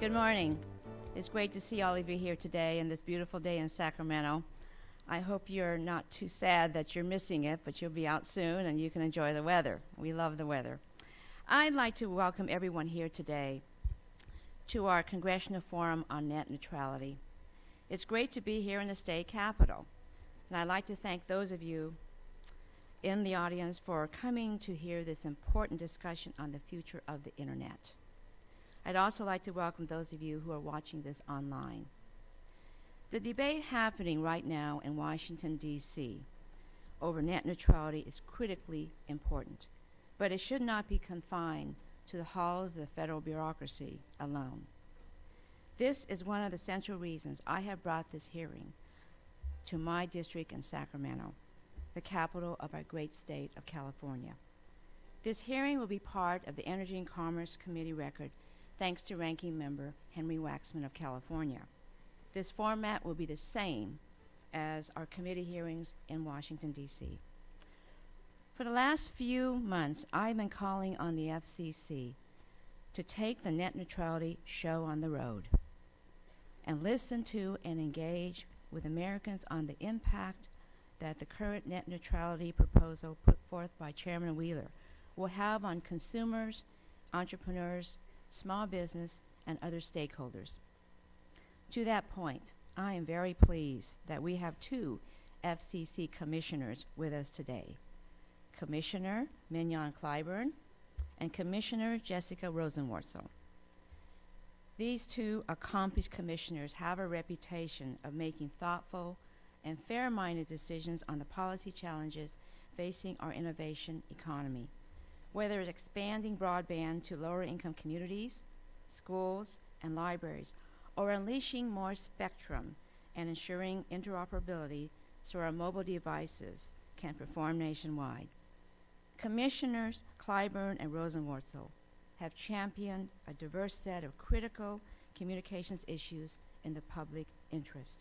Good morning. It's great to see all of you here today and this beautiful day in Sacramento. I hope you're not too sad that you're missing it, but you'll be out soon and you can enjoy the weather. We love the weather. I'd like to welcome everyone here today to our Congressional Forum on Net Neutrality. It's great to be here in the state capitol, and I'd like to thank those of you in the audience for coming to hear this important discussion on the future of the Internet. I'd also like to welcome those of you who are watching this online. The debate happening right now in Washington, D.C. over net neutrality is critically important, but it should not be confined to the halls of the federal bureaucracy alone. This is one of the central reasons I have brought this hearing to my district in Sacramento, the capital of our great state of California. This hearing will be part of the Energy and Commerce Committee record, thanks to Ranking Member Henry Waxman of California. This format will be the same as our committee hearings in Washington, D.C. For the last few months, I've been calling on the FCC to take the net neutrality show on the road and listen to and engage with Americans on the impact that the current net neutrality proposal put forth by Chairman Wheeler will have on consumers, entrepreneurs, small business, and other stakeholders. To that point, I am very pleased that we have two FCC commissioners with us today, Commissioner Mignon Clyburn and Commissioner Jessica Rosenwortzel. These two accomplished commissioners have a reputation of making thoughtful and fair-minded decisions on the policy challenges facing our innovation economy, whether it's expanding broadband to lower-income communities, schools, and libraries, or unleashing more spectrum and ensuring interoperability so our mobile devices can perform nationwide. Commissioners Clyburn and Rosenwortzel have championed a diverse set of critical communications issues in the public interest.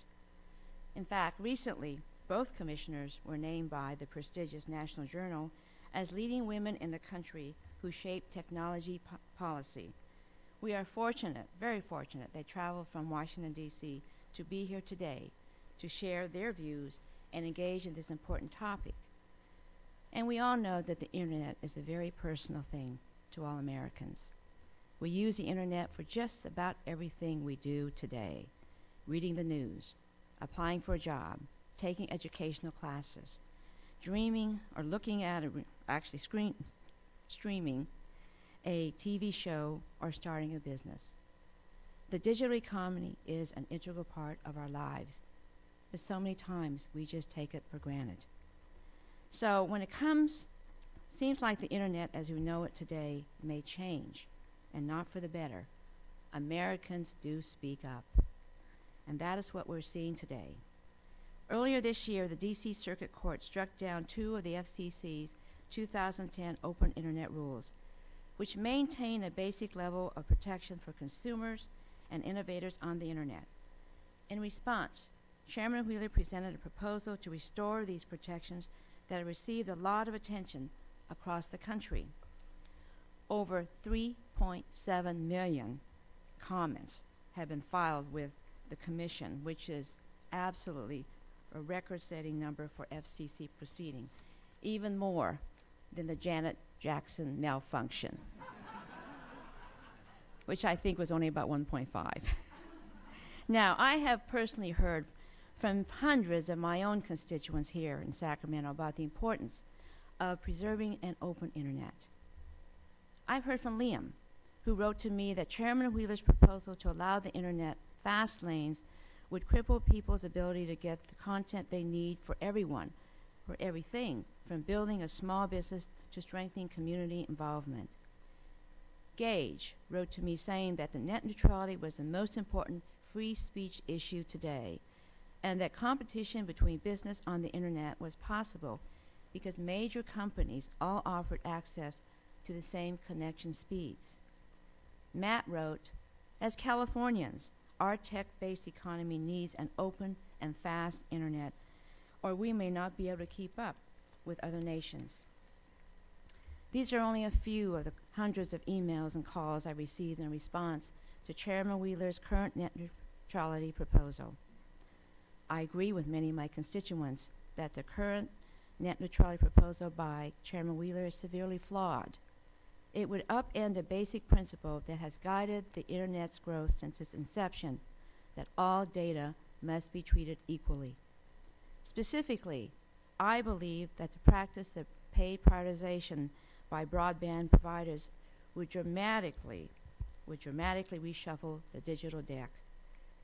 In fact, recently, both commissioners were named by the prestigious National Journal as leading women in the country who shape technology policy. We are fortunate, very fortunate, they traveled from Washington, D.C. to be here today to share their views and engage in this important topic. And we all know that the Internet is a very personal thing to all Americans. We use the Internet for just about everything we do today: reading the news, applying for a job, taking educational classes, dreaming or looking at streaming a TV show, or starting a business. The digital economy is an integral part of our lives, but so many times we just take it for granted. So when it seems like the Internet as we know it today may change, and not for the better. Americans do speak up, and that is what we're seeing today. Earlier this year, the D.C. Circuit Court struck down two of the FCC's 2010 Open Internet rules, which maintain a basic level of protection for consumers and innovators on the Internet. In response, Chairman Wheeler presented a proposal to restore these protections that have received a lot of attention across the country. Over 3.7 million comments have been filed with the Commission, which is absolutely a record-setting number for FCC proceeding, even more than the Janet Jackson malfunction, which I think was only about 1.5. Now, I have personally heard from hundreds of my own constituents here in Sacramento about the importance of preserving an open Internet. I've heard from Liam, who wrote to me that Chairman Wheeler's proposal to allow the Internet fast lanes would cripple people's ability to get the content they need for everyone, for everything, from building a small business to strengthening community involvement. Gage wrote to me saying that the net neutrality was the most important free speech issue today, and that competition between business on the Internet was possible because major companies all offered access to the same connection speeds. Matt wrote, as Californians, our tech-based economy needs an open and fast Internet, or we may not be able to keep up with other nations. These are only a few of the hundreds of emails and calls I received in response to Chairman Wheeler's current net neutrality proposal. I agree with many of my constituents that the current net neutrality proposal by Chairman Wheeler is severely flawed. It would upend a basic principle that has guided the Internet's growth since its inception, that all data must be treated equally. Specifically, I believe that the practice of paid prioritization by broadband providers would dramatically reshuffle the digital deck.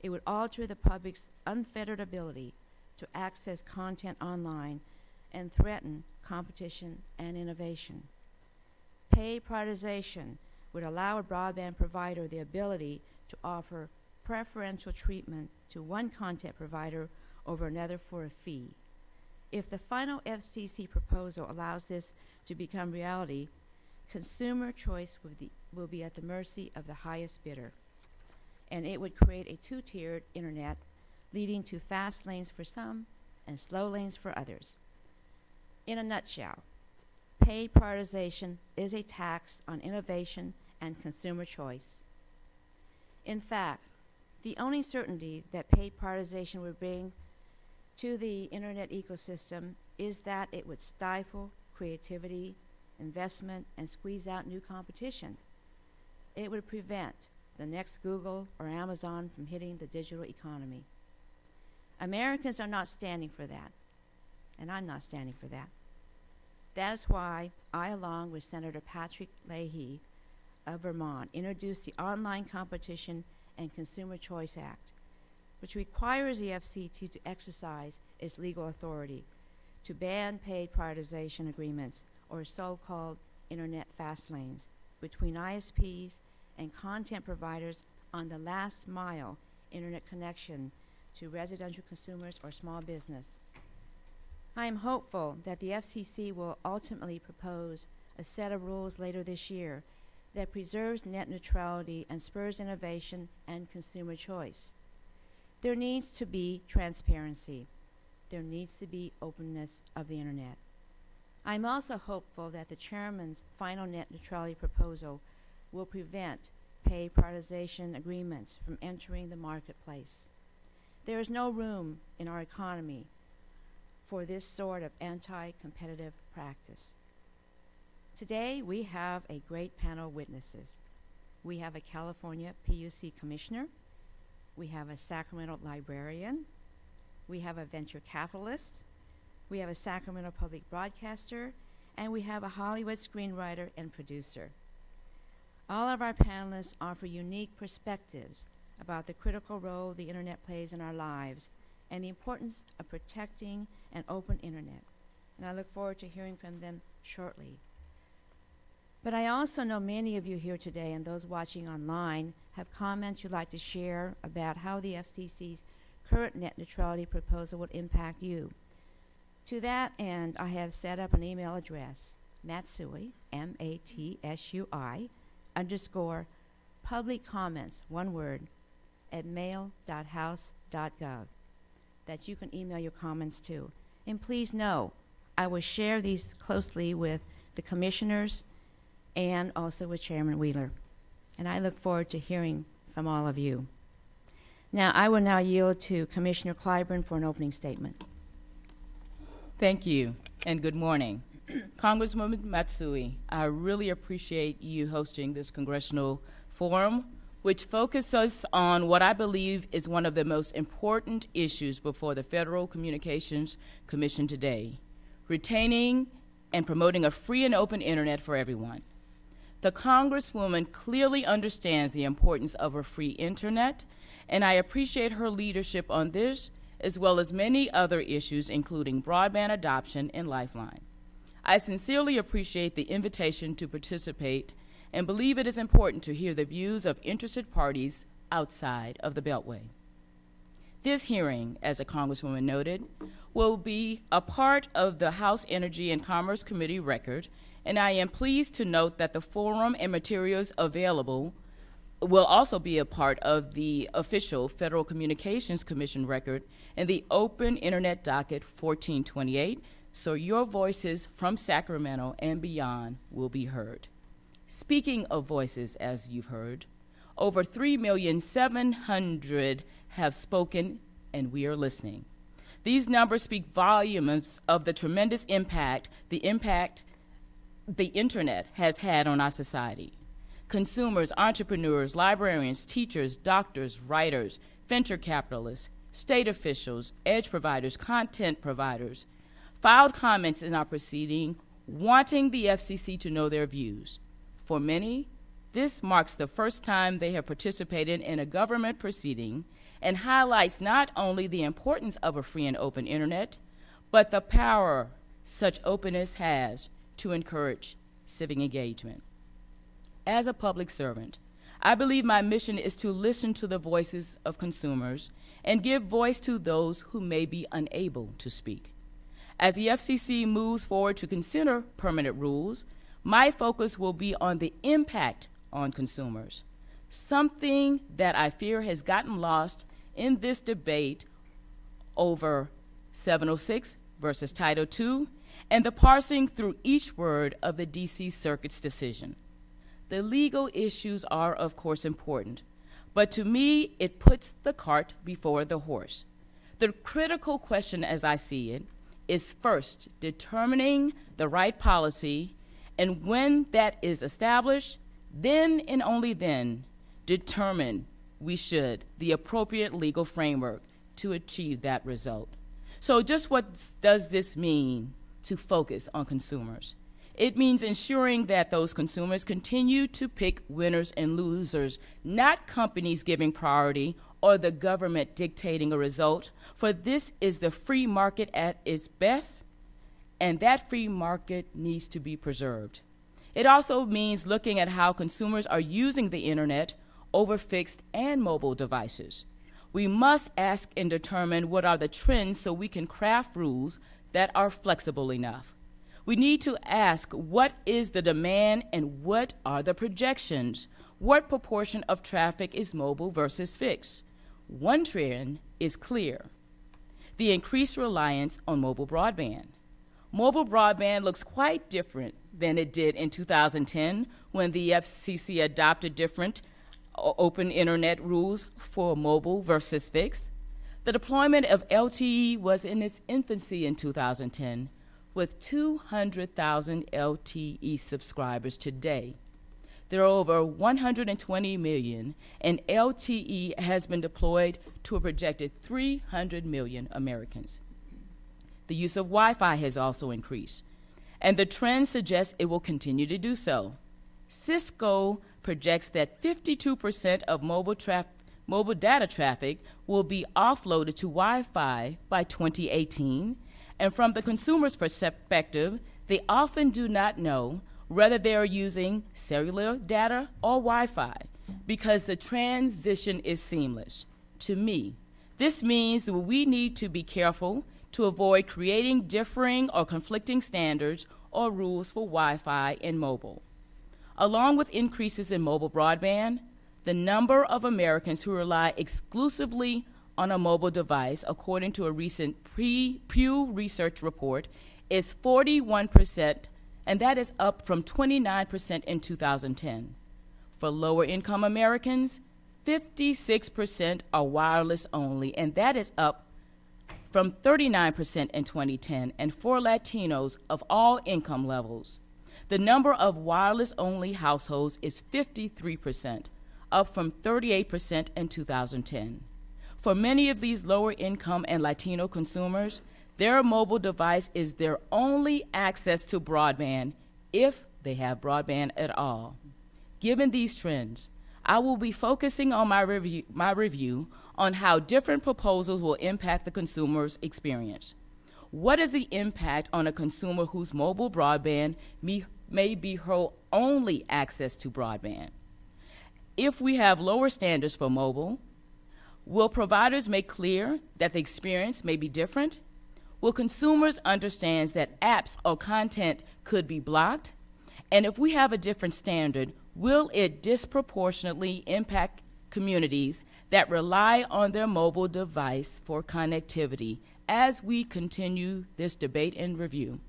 It would alter the public's unfettered ability to access content online and threaten competition and innovation. Paid prioritization would allow a broadband provider the ability to offer preferential treatment to one content provider over another for a fee. If the final FCC proposal allows this to become reality, consumer choice will be at the mercy of the highest bidder, and it would create a two-tiered internet, leading to fast lanes for some and slow lanes for others. In a nutshell, paid prioritization is a tax on innovation and consumer choice. In fact, the only certainty that paid prioritization would bring to the internet ecosystem is that it would stifle creativity, investment, and squeeze out new competition. It would prevent the next Google or Amazon from hitting the digital economy. Americans are not standing for that, and I'm not standing for that. That is why I, along with Senator Patrick Leahy of Vermont, introduced the Online Competition and Consumer Choice Act, which requires the FCC to exercise its legal authority to ban paid prioritization agreements, or so-called internet fast lanes, between ISPs and content providers on the last mile internet connection to residential consumers or small business. I am hopeful that the FCC will ultimately propose a set of rules later this year that preserves net neutrality and spurs innovation and consumer choice. There needs to be transparency. There needs to be openness of the internet. I'm also hopeful that the chairman's final net neutrality proposal will prevent pay prioritization agreements from entering the marketplace. There is no room in our economy for this sort of anti-competitive practice. Today, we have a great panel of witnesses. We have a California PUC commissioner. We have a Sacramento librarian. We have a venture capitalist. We have a Sacramento public broadcaster. And we have a Hollywood screenwriter and producer. All of our panelists offer unique perspectives about the critical role the internet plays in our lives and the importance of protecting an open internet. And I look forward to hearing from them shortly. But I also know many of you here today and those watching online have comments you'd like to share about how the FCC's current net neutrality proposal would impact you. To that end, I have set up an email address, Matsui, M-A-T-S-U-I, _ public comments, one word, at mail.house.gov, that you can email your comments to. And please know, I will share these closely with the commissioners and also with Chairman Wheeler. And I look forward to hearing from all of you. Now, I will now yield to Commissioner Clyburn for an opening statement. Thank you, and good morning. Congresswoman Matsui, I really appreciate you hosting this congressional forum, which focuses on what I believe is one of the most important issues before the Federal Communications Commission today, retaining and promoting a free and open internet for everyone. The Congresswoman clearly understands the importance of a free internet, and I appreciate her leadership on this, as well as many other issues, including broadband adoption and Lifeline. I sincerely appreciate the invitation to participate and believe it is important to hear the views of interested parties outside of the Beltway. This hearing, as the Congresswoman noted, will be a part of the House Energy and Commerce Committee record, and I am pleased to note that the forum and materials available will also be a part of the official Federal Communications Commission record and the Open Internet Docket 1428, so your voices from Sacramento and beyond will be heard. Speaking of voices, as you've heard, Over 3,700,000 have spoken, and we are listening. These numbers speak volumes of the tremendous impact the internet has had on our society. Consumers, entrepreneurs, librarians, teachers, doctors, writers, venture capitalists, state officials, edge providers, content providers filed comments in our proceeding wanting the FCC to know their views. For many, this marks the first time they have participated in a government proceeding and highlights not only the importance of a free and open internet, but the power such openness has to encourage civic engagement. As a public servant, I believe my mission is to listen to the voices of consumers and give voice to those who may be unable to speak. As the FCC moves forward to consider permanent rules, my focus will be on the impact on consumers, something that I fear has gotten lost in this debate over 706 versus Title II and the parsing through each word of the D.C. Circuit's decision. The legal issues are, of course, important, but to me, it puts the cart before the horse. The critical question, as I see it, is first determining the right policy, and when that is established, then and only then determine the appropriate legal framework to achieve that result. So just what does this mean to focus on consumers? It means ensuring that those consumers continue to pick winners and losers, not companies giving priority or the government dictating a result, for this is the free market at its best, and that free market needs to be preserved. It also means looking at how consumers are using the internet over fixed and mobile devices. We must ask and determine what are the trends so we can craft rules that are flexible enough. We need to ask what is the demand and what are the projections? What proportion of traffic is mobile versus fixed? One trend is clear: the increased reliance on mobile broadband. Mobile broadband looks quite different than it did in 2010 when the FCC adopted different open internet rules for mobile versus fixed. The deployment of LTE was in its infancy in 2010, with 200,000 LTE subscribers today. There are over 120 million, and LTE has been deployed to a projected 300 million Americans. The use of Wi-Fi has also increased, and the trend suggests it will continue to do so. Cisco projects that 52% of mobile data traffic will be offloaded to Wi-Fi by 2018, and from the consumer's perspective, they often do not know whether they are using cellular data or Wi-Fi because the transition is seamless. To me, this means that we need to be careful to avoid creating differing or conflicting standards or rules for Wi-Fi and mobile. Along with increases in mobile broadband, the number of Americans who rely exclusively on a mobile device, according to a recent Pew Research report, is 41%, and that is up from 29% in 2010. For lower-income Americans, 56% are wireless only, and that is up from 39% in 2010. And for Latinos of all income levels, the number of wireless-only households is 53%, up from 38% in 2010. For many of these lower-income and Latino consumers, their mobile device is their only access to broadband, if they have broadband at all. Given these trends, I will be focusing on my review on how different proposals will impact the consumer's experience. What is the impact on a consumer whose mobile broadband may be her only access to broadband? If we have lower standards for mobile, will providers make clear that the experience may be different? Will consumers understand that apps or content could be blocked? And if we have a different standard, will it disproportionately impact communities that rely on their mobile device for connectivity as we continue this debate and review?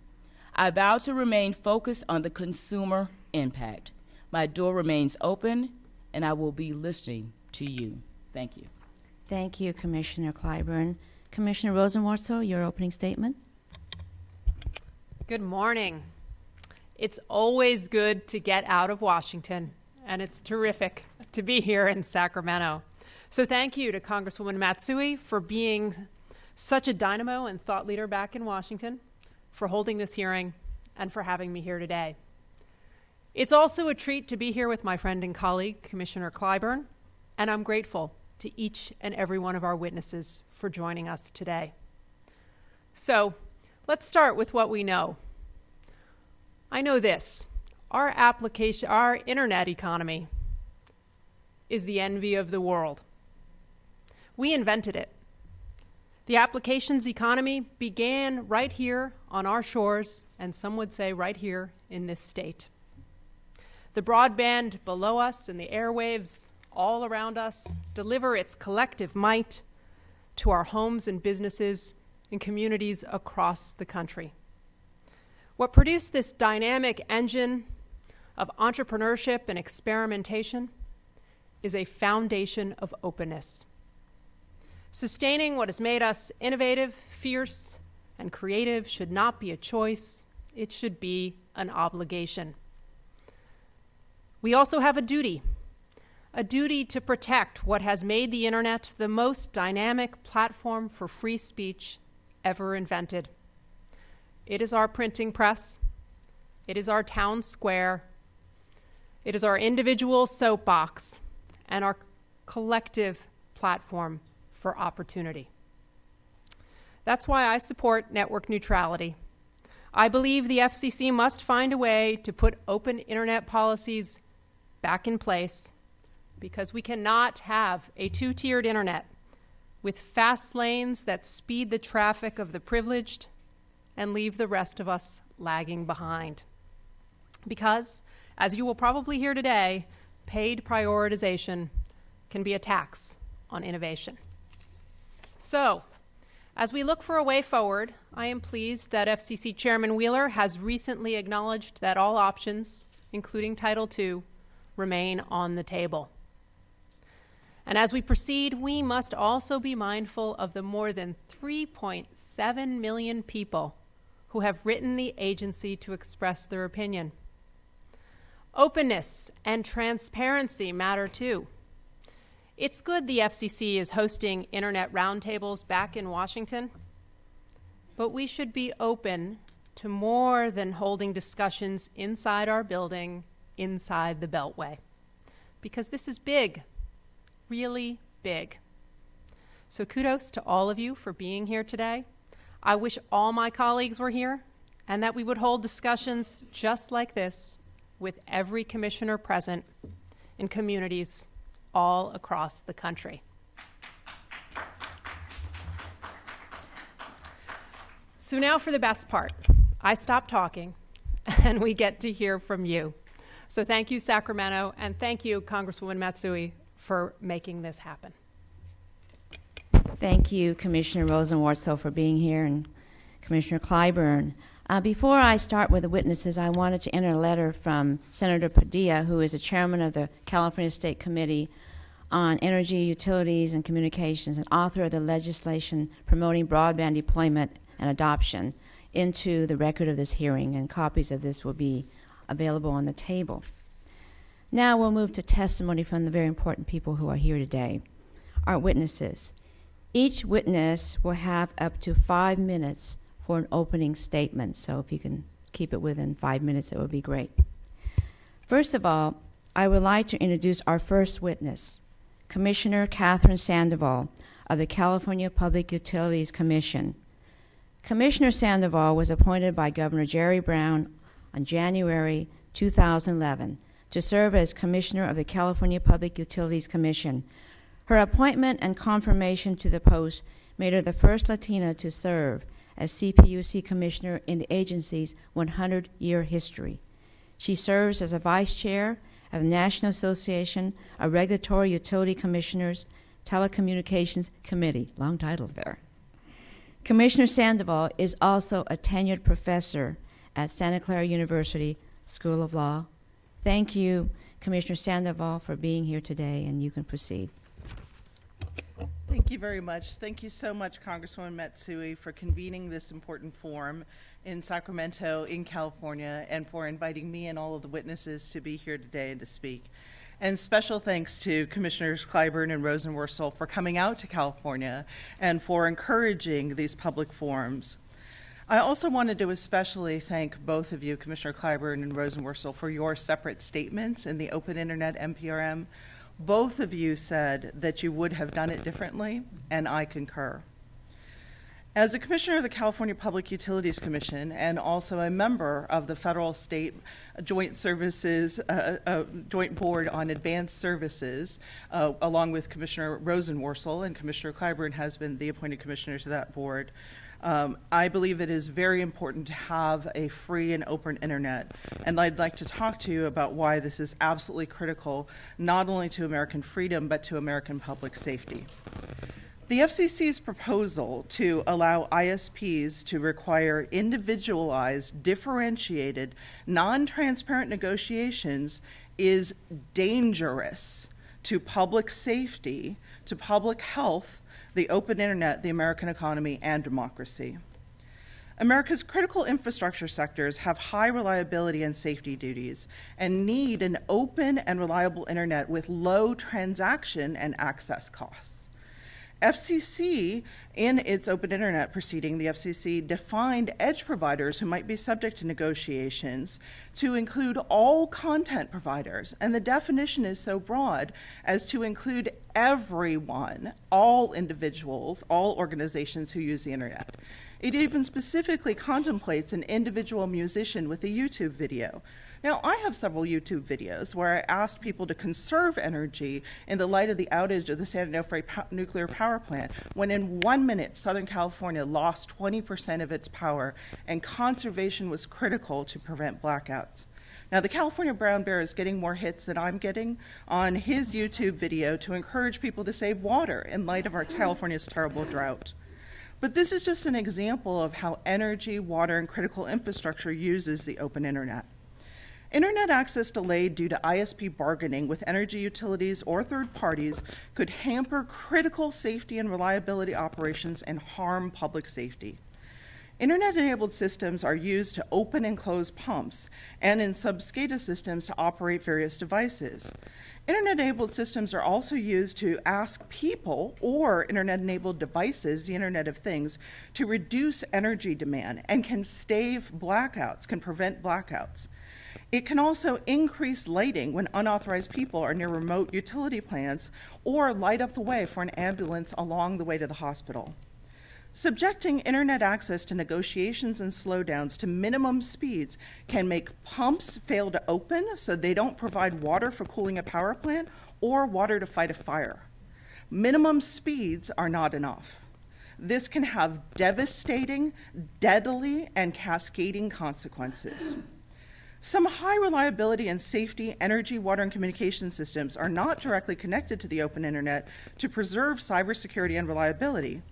I vow to remain focused on the consumer impact. My door remains open, and I will be listening to you. Thank you. Thank you, Commissioner Clyburn. Commissioner Rosenwortzel, your opening statement. Good morning. It's always good to get out of Washington, and it's terrific to be here in Sacramento. So thank you to Congresswoman Matsui for being such a dynamo and thought leader back in Washington, for holding this hearing, and for having me here today. It's also a treat to be here with my friend and colleague, Commissioner Clyburn, and I'm grateful to each and every one of our witnesses for joining us today. So let's start with what we know. I know this: our internet economy is the envy of the world. We invented it. The applications economy began right here on our shores, and some would say right here in this state. The broadband below us and the airwaves all around us deliver its collective might to our homes and businesses and communities across the country. What produced this dynamic engine of entrepreneurship and experimentation is a foundation of openness. Sustaining what has made us innovative, fierce, and creative should not be a choice. It should be an obligation. We also have a duty to protect what has made the internet the most dynamic platform for free speech ever invented. It is our printing press. It is our town square. It is our individual soapbox and our collective platform for opportunity. That's why I support network neutrality. I believe the FCC must find a way to put open internet policies back in place, because we cannot have a two-tiered internet with fast lanes that speed the traffic of the privileged and leave the rest of us lagging behind. Because, as you will probably hear today, paid prioritization can be a tax on innovation. So, as we look for a way forward, I am pleased that FCC Chairman Wheeler has recently acknowledged that all options, including Title II, remain on the table. And as we proceed, we must also be mindful of the more than 3.7 million people who have written the agency to express their opinion. Openness and transparency matter too. It's good the FCC is hosting internet roundtables back in Washington, but we should be open to more than holding discussions inside our building, inside the Beltway, because this is big, really big. So kudos to all of you for being here today. I wish all my colleagues were here and that we would hold discussions just like this with every commissioner present in communities all across the country. So now for the best part. I stop talking and we get to hear from you. So thank you, Sacramento, and thank you, Congresswoman Matsui, for making this happen. Thank you, Commissioner Rosenwortzel, for being here, and Commissioner Clyburn. Before I start with the witnesses, I wanted to enter a letter from Senator Padilla, who is the chairman of the California State Committee on Energy, Utilities, and Communications, and author of the legislation promoting broadband deployment and adoption, into the record of this hearing, and copies of this will be available on the table. Now we'll move to testimony from the very important people who are here today, our witnesses. Each witness will have up to 5 minutes for an opening statement, so if you can keep it within 5 minutes, it would be great. First of all, I would like to introduce our first witness, Commissioner Catherine Sandoval of the California Public Utilities Commission. Commissioner Sandoval was appointed by Governor Jerry Brown on January 2011 to serve as Commissioner of the California Public Utilities Commission. Her appointment and confirmation to the post made her the first Latina to serve as CPUC Commissioner in the agency's 100-year history. She serves as a Vice Chair of the National Association of Regulatory Utility Commissioners Telecommunications Committee. Long title there. Commissioner Sandoval is also a tenured professor at Santa Clara University School of Law. Thank you, Commissioner Sandoval for being here today, and you can proceed. Thank you very much. Thank you so much, Congresswoman Matsui, for convening this important forum in Sacramento, in California, and for inviting me and all of the witnesses to be here today and to speak. And special thanks to Commissioners Clyburn and Rosenwortzel for coming out to California and for encouraging these public forums. I also wanted to especially thank both of you, Commissioner Clyburn and Rosenwortzel, for your separate statements in the Open Internet NPRM. Both of you said that you would have done it differently, and I concur. As a commissioner of the California Public Utilities Commission and also a member of the Federal State Joint Services, Joint Board on Advanced Services, along with Commissioner Rosenwortzel, and Commissioner Clyburn has been the appointed commissioner to that board, I believe it is very important to have a free and open internet, and I'd like to talk to you about why this is absolutely critical, not only to American freedom, but to American public safety. The FCC's proposal to allow ISPs to require individualized, differentiated, non-transparent negotiations is dangerous to public safety, to public health, the open internet, the American economy, and democracy. America's critical infrastructure sectors have high reliability and safety duties and need an open and reliable internet with low transaction and access costs. FCC, in its open internet proceeding, the FCC defined edge providers who might be subject to negotiations to include all content providers, and the definition is so broad as to include everyone, all individuals, all organizations who use the internet. It even specifically contemplates an individual musician with a YouTube video. Now, I have several YouTube videos where I asked people to conserve energy in the light of the outage of the San Onofre nuclear power plant, when in 1 minute, Southern California lost 20% of its power, and conservation was critical to prevent blackouts. Now, the California Brown Bear is getting more hits than I'm getting on his YouTube video to encourage people to save water in light of our California's terrible drought. But this is just an example of how energy, water, and critical infrastructure uses the open internet. Internet access delayed due to ISP bargaining with energy utilities or third parties could hamper critical safety and reliability operations and harm public safety. Internet-enabled systems are used to open and close pumps and in sub-SCADA systems to operate various devices. Internet-enabled systems are also used to ask people or Internet-enabled devices, the Internet of Things, to reduce energy demand and can stave blackouts, can prevent blackouts. It can also increase lighting when unauthorized people are near remote utility plants or light up the way for an ambulance along the way to the hospital. Subjecting internet access to negotiations and slowdowns to minimum speeds can make pumps fail to open so they don't provide water for cooling a power plant or water to fight a fire. Minimum speeds are not enough. This can have devastating, deadly, and cascading consequences. Some high reliability and safety energy, water, and communication systems are not directly connected to the open internet to preserve cybersecurity and reliability.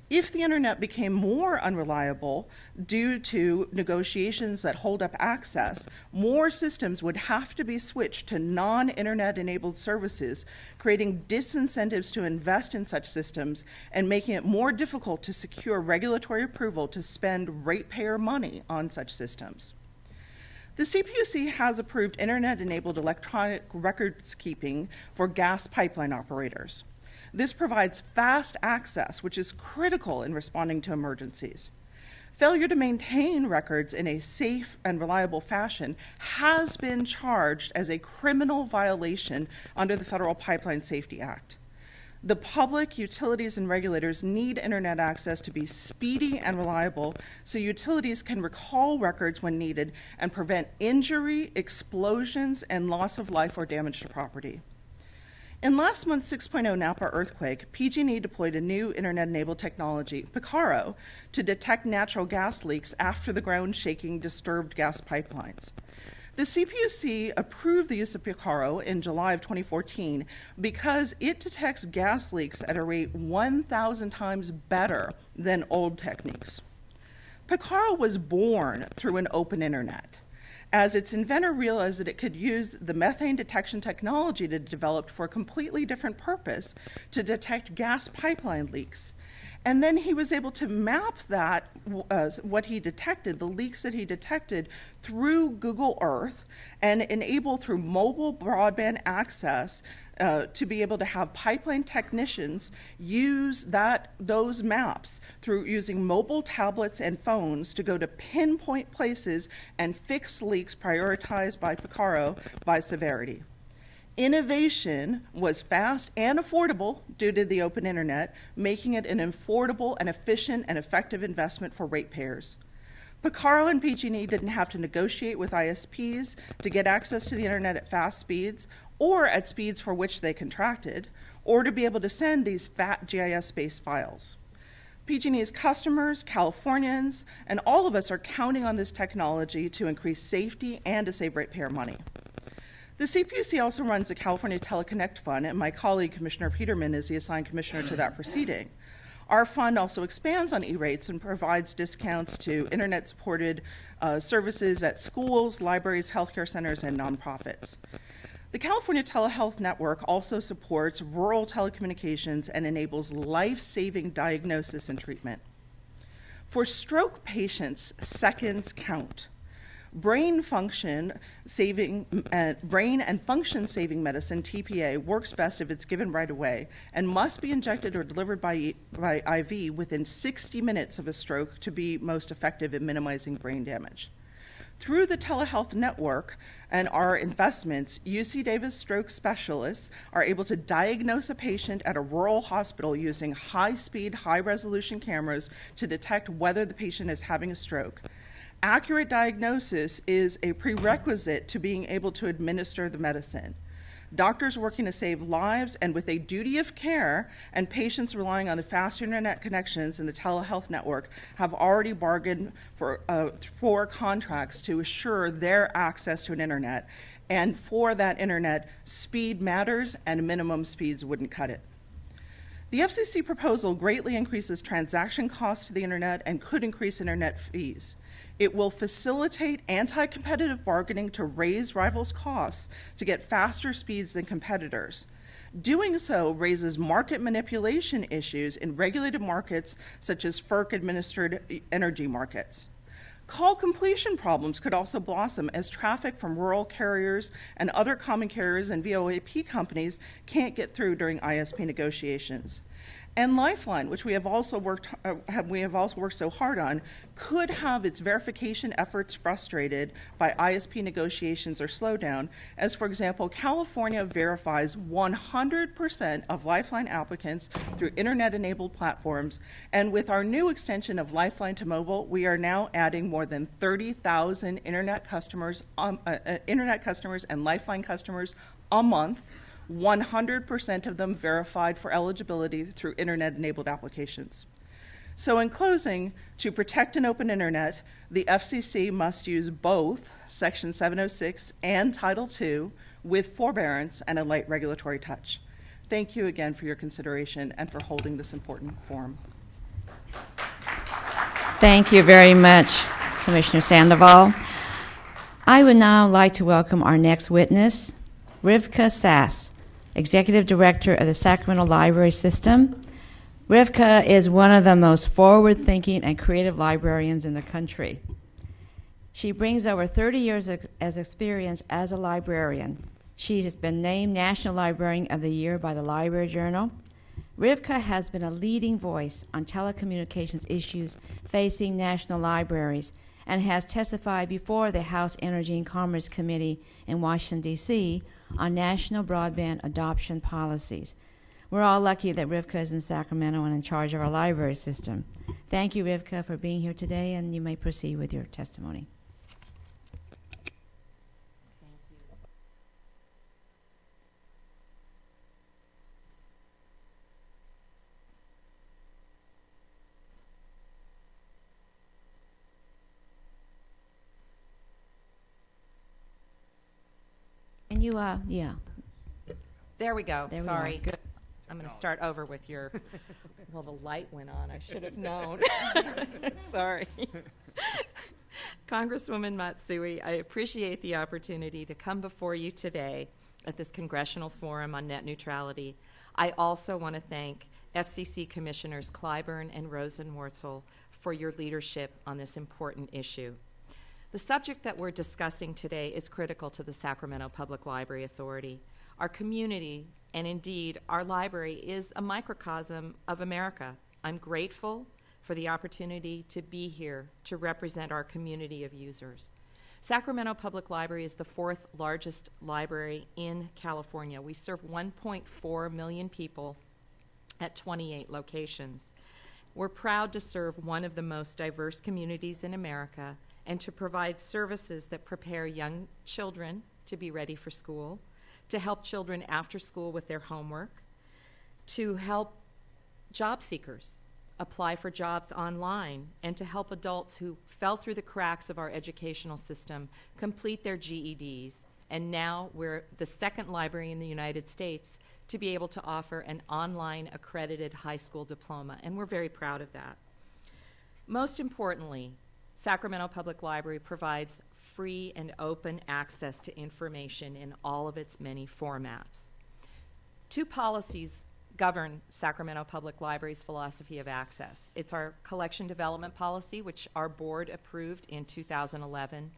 If the internet became more unreliable due to negotiations that hold up access, more systems would have to be switched to non-internet enabled services, creating disincentives to invest in such systems and making it more difficult to secure regulatory approval to spend ratepayer money on such systems. The CPUC has approved internet-enabled electronic records keeping for gas pipeline operators. This provides fast access, which is critical in responding to emergencies. Failure to maintain records in a safe and reliable fashion has been charged as a criminal violation under the Federal Pipeline Safety Act. The public, utilities, and regulators need internet access to be speedy and reliable so utilities can recall records when needed and prevent injury, explosions, and loss of life or damage to property. In last month's 6.0 Napa earthquake, PG&E deployed a new internet-enabled technology, Picaro, to detect natural gas leaks after the ground-shaking disturbed gas pipelines. The CPUC approved the use of Picaro in July of 2014 because it detects gas leaks at a rate 1,000 times better than old techniques. Picaro was born through an open internet. as its inventor realized that it could use the methane detection technology it had developed for a completely different purpose to detect gas pipeline leaks. And then he was able to map that, what he detected, the leaks that he detected, through Google Earth, and enable through mobile broadband access to be able to have pipeline technicians use those maps through using mobile tablets and phones to go to pinpoint places and fix leaks prioritized by Picaro by severity. Innovation was fast and affordable due to the open internet, making it an affordable and efficient and effective investment for ratepayers. Picaro and PG&E didn't have to negotiate with ISPs to get access to the internet at fast speeds or at speeds for which they contracted, or to be able to send these fat GIS-based files. PG&E's customers, Californians, and all of us are counting on this technology to increase safety and to save ratepayer money. The CPUC also runs the California Teleconnect Fund, and my colleague, Commissioner Peterman, is the assigned commissioner to that proceeding. Our fund also expands on E-rates and provides discounts to internet-supported services at schools, libraries, healthcare centers, and nonprofits. The California Telehealth Network also supports rural telecommunications and enables life-saving diagnosis and treatment. For stroke patients, seconds count. Brain and function saving medicine, TPA, works best if it's given right away and must be injected or delivered by IV within 60 minutes of a stroke to be most effective in minimizing brain damage. Through the telehealth network and our investments, UC Davis stroke specialists are able to diagnose a patient at a rural hospital using high-speed, high-resolution cameras to detect whether the patient is having a stroke. Accurate diagnosis is a prerequisite to being able to administer the medicine. Doctors working to save lives and with a duty of care, and patients relying on the fast internet connections in the telehealth network have already bargained for contracts to assure their access to an internet. And for that internet, speed matters and minimum speeds wouldn't cut it. The FCC proposal greatly increases transaction costs to the internet and could increase internet fees. It will facilitate anti-competitive bargaining to raise rivals' costs to get faster speeds than competitors. Doing so raises market manipulation issues in regulated markets such as FERC-administered energy markets. Call completion problems could also blossom as traffic from rural carriers and other common carriers and VoIP companies can't get through during ISP negotiations. And Lifeline, which we have also worked so hard on, could have its verification efforts frustrated by ISP negotiations or slowdown, as for example, California verifies 100% of Lifeline applicants through internet-enabled platforms, and with our new extension of Lifeline to mobile, we are now adding more than 30,000 internet customers and Lifeline customers a month. 100% of them verified for eligibility through internet-enabled applications. So in closing, to protect an open internet, the FCC must use both Section 706 and Title II with forbearance and a light regulatory touch. Thank you again for your consideration and for holding this important forum. Thank you very much, Commissioner Sandoval. I would now like to welcome our next witness, Rivka Sass, Executive Director of the Sacramento Library System. Rivka is one of the most forward-thinking and creative librarians in the country. She brings over 30 years as experience as a librarian. She has been named National Librarian of the Year by the Library Journal. Rivka has been a leading voice on telecommunications issues facing national libraries and has testified before the House Energy and Commerce Committee in Washington, D.C. on national broadband adoption policies. We're all lucky that Rivka is in Sacramento and in charge of our library system. Thank you, Rivka, for being here today, and you may proceed with your testimony. And you, yeah. There we go. There we Sorry. are. Good. I'm going to start over with your, well, the light went on. I should have known. Sorry. Congresswoman Matsui, I appreciate the opportunity to come before you today at this Congressional Forum on Net Neutrality. I also want to thank FCC Commissioners Clyburn and Rosenwortzel for your leadership on this important issue. The subject that we're discussing today is critical to the Sacramento Public Library Authority. Our community, and indeed our library, is a microcosm of America. I'm grateful for the opportunity to be here to represent our community of users. Sacramento Public Library is the 4th largest library in California. We serve 1.4 million people at 28 locations. We're proud to serve one of the most diverse communities in America and to provide services that prepare young children to be ready for school, to help children after school with their homework, to help job seekers apply for jobs online, and to help adults who fell through the cracks of our educational system complete their GEDs. And now we're the 2nd library in the United States to be able to offer an online accredited high school diploma, and we're very proud of that. Most importantly, Sacramento Public Library provides free and open access to information in all of its many formats. 2 policies govern Sacramento Public Library's philosophy of access. It's our collection development policy, which our board approved in 2011,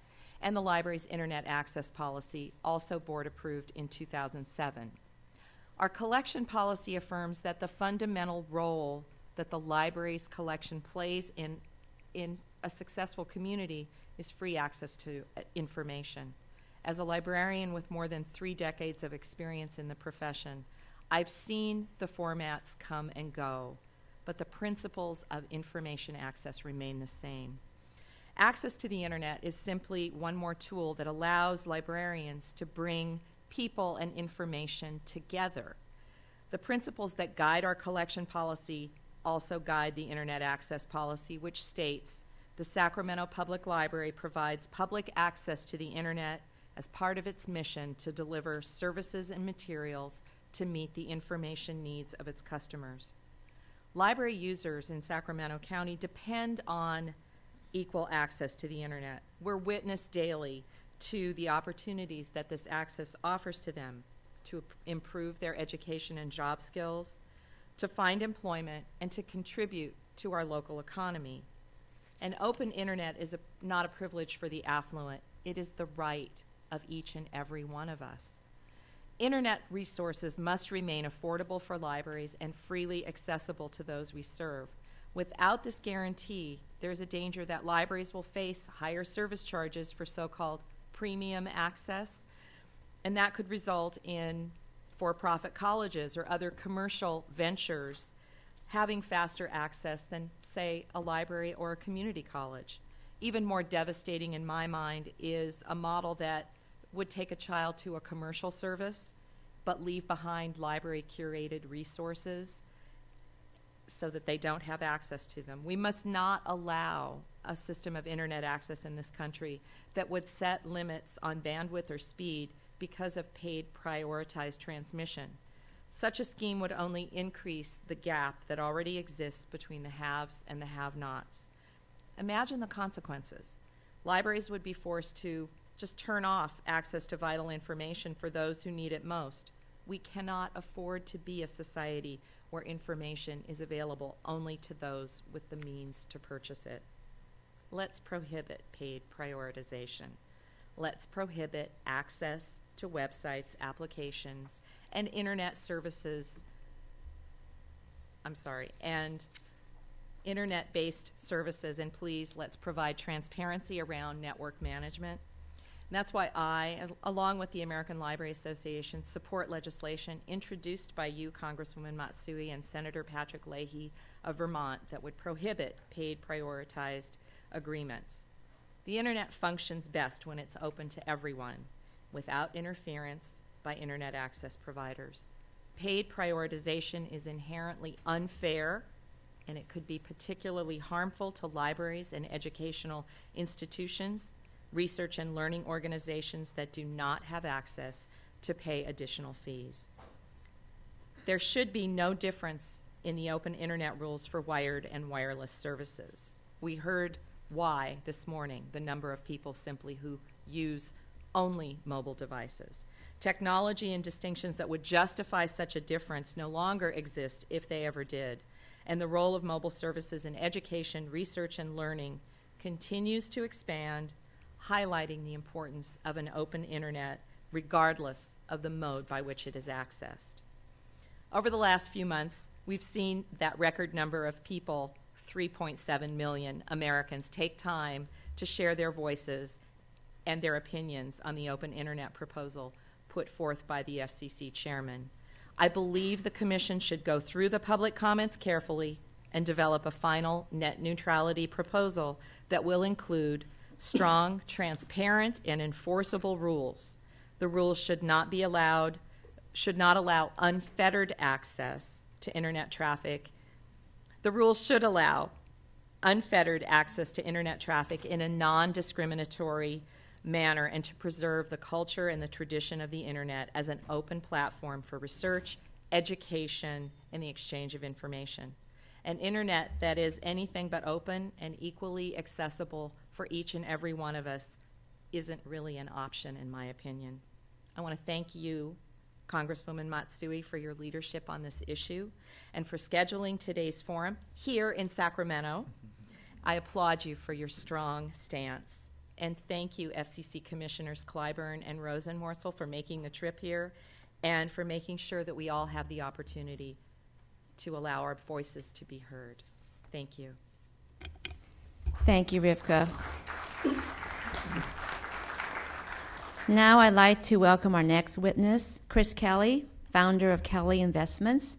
and the library's internet access policy, also board approved in 2007. Our collection policy affirms that the fundamental role that the library's collection plays in a successful community is free access to information. As a librarian with more than 3 decades of experience in the profession, I've seen the formats come and go, but the principles of information access remain the same. Access to the internet is simply one more tool that allows librarians to bring people and information together. The principles that guide our collection policy also guide the internet access policy, which states the Sacramento Public Library provides public access to the internet as part of its mission to deliver services and materials to meet the information needs of its customers. Library users in Sacramento County depend on equal access to the internet. We're witness daily to the opportunities that this access offers to them to improve their education and job skills, to find employment, and to contribute to our local economy. An open internet is not a privilege for the affluent. It is the right of each and every one of us. Internet resources must remain affordable for libraries and freely accessible to those we serve. Without this guarantee, there's a danger that libraries will face higher service charges for so-called premium access, and that could result in for-profit colleges or other commercial ventures having faster access than, say, a library or a community college. Even more devastating in my mind is a model that would take a child to a commercial service but leave behind library-curated resources so that they don't have access to them. We must not allow a system of internet access in this country that would set limits on bandwidth or speed because of paid prioritized transmission. Such a scheme would only increase the gap that already exists between the haves and the have-nots. Imagine the consequences. Libraries would be forced to just turn off access to vital information for those who need it most. We cannot afford to be a society where information is available only to those with the means to purchase it. Let's prohibit paid prioritization. Let's prohibit access to websites, applications, and internet services, and internet-based services, and please, let's provide transparency around network management. And that's why I, along with the American Library Association, support legislation introduced by you, Congresswoman Matsui, and Senator Patrick Leahy of Vermont that would prohibit paid prioritized agreements. The internet functions best when it's open to everyone, without interference by internet access providers. Paid prioritization is inherently unfair, and it could be particularly harmful to libraries and educational institutions, research and learning organizations that do not have access to pay additional fees. There should be no difference in the open internet rules for wired and wireless services. We heard why this morning the number of people simply who use only mobile devices. Technology and distinctions that would justify such a difference no longer exist if they ever did. And the role of mobile services in education, research, and learning continues to expand, highlighting the importance of an open internet regardless of the mode by which it is accessed. Over the last few months, we've seen that record number of people, 3.7 million Americans, take time to share their voices and their opinions on the open internet proposal put forth by the FCC chairman. I believe the Commission should go through the public comments carefully and develop a final net neutrality proposal that will include strong, transparent, and enforceable rules. The rules should not allow unfettered access to internet traffic. The rules should allow unfettered access to internet traffic in a non-discriminatory manner and to preserve the culture and the tradition of the internet as an open platform for research, education, and the exchange of information. An internet that is anything but open and equally accessible for each and every one of us isn't really an option, in my opinion. I want to thank you, Congresswoman Matsui, for your leadership on this issue and for scheduling today's forum here in Sacramento. I applaud you for your strong stance. And thank you, FCC Commissioners Clyburn and Rosenwortzel, for making the trip here and for making sure that we all have the opportunity to allow our voices to be heard. Thank you. Thank you, Rivka. Now I'd like to welcome our next witness, Chris Kelly, founder of Kelly Investments.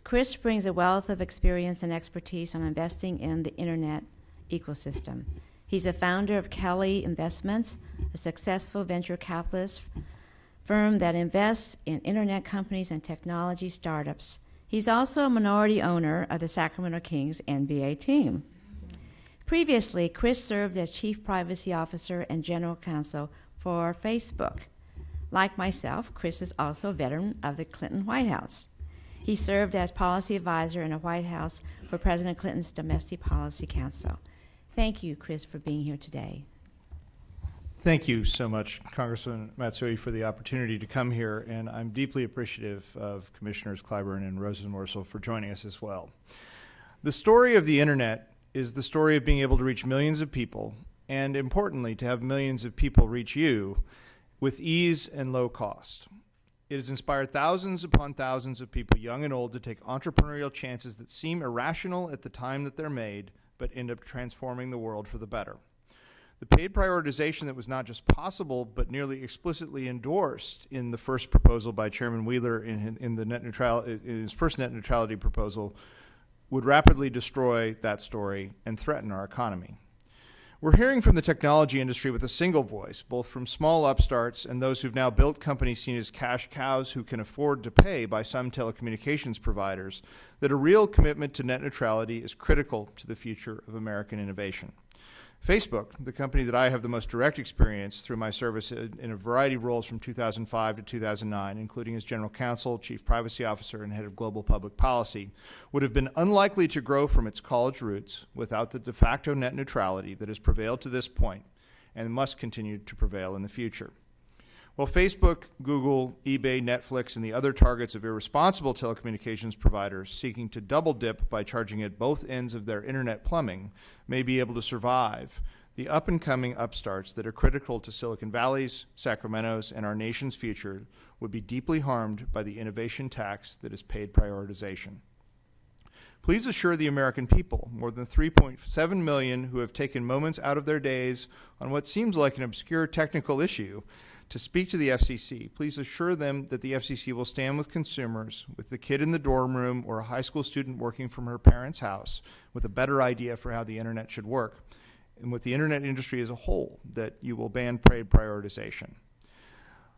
Chris brings a wealth of experience and expertise on investing in the internet ecosystem. He's a founder of Kelly Investments, a successful venture capitalist firm that invests in internet companies and technology startups. He's also a minority owner of the Sacramento Kings NBA team. Previously, Chris served as Chief Privacy Officer and General Counsel for Facebook. Like myself, Chris is also a veteran of the Clinton White House. He served as policy advisor in the White House for President Clinton's Domestic Policy Council. Thank you, Chris, for being here today. Thank you so much, Congressman Matsui, for the opportunity to come here, and I'm deeply appreciative of Commissioners Clyburn and Rosenwortzel for joining us as well. The story of the internet is the story of being able to reach millions of people, and importantly, to have millions of people reach you with ease and low cost. It has inspired thousands upon thousands of people, young and old, to take entrepreneurial chances that seem irrational at the time that they're made, but end up transforming the world for the better. The paid prioritization that was not just possible, but nearly explicitly endorsed in the first proposal by Chairman Wheeler in his first net neutrality proposal would rapidly destroy that story and threaten our economy. We're hearing from the technology industry with a single voice, both from small upstarts and those who've now built companies seen as cash cows who can afford to pay by some telecommunications providers, that a real commitment to net neutrality is critical to the future of American innovation. Facebook, the company that I have the most direct experience through my service in a variety of roles from 2005 to 2009, including as General Counsel, Chief Privacy Officer, and Head of Global Public Policy, would have been unlikely to grow from its college roots without the de facto net neutrality that has prevailed to this point and must continue to prevail in the future. While Facebook, Google, eBay, Netflix, and the other targets of irresponsible telecommunications providers seeking to double dip by charging at both ends of their internet plumbing may be able to survive, the up-and-coming upstarts that are critical to Silicon Valley's, Sacramento's, and our nation's future would be deeply harmed by the innovation tax that is paid prioritization. Please assure the American people, more than 3.7 million who have taken moments out of their days on what seems like an obscure technical issue, to speak to the FCC. Please assure them that the FCC will stand with consumers, with the kid in the dorm room or a high school student working from her parents' house with a better idea for how the internet should work, and with the internet industry as a whole, that you will ban paid prioritization.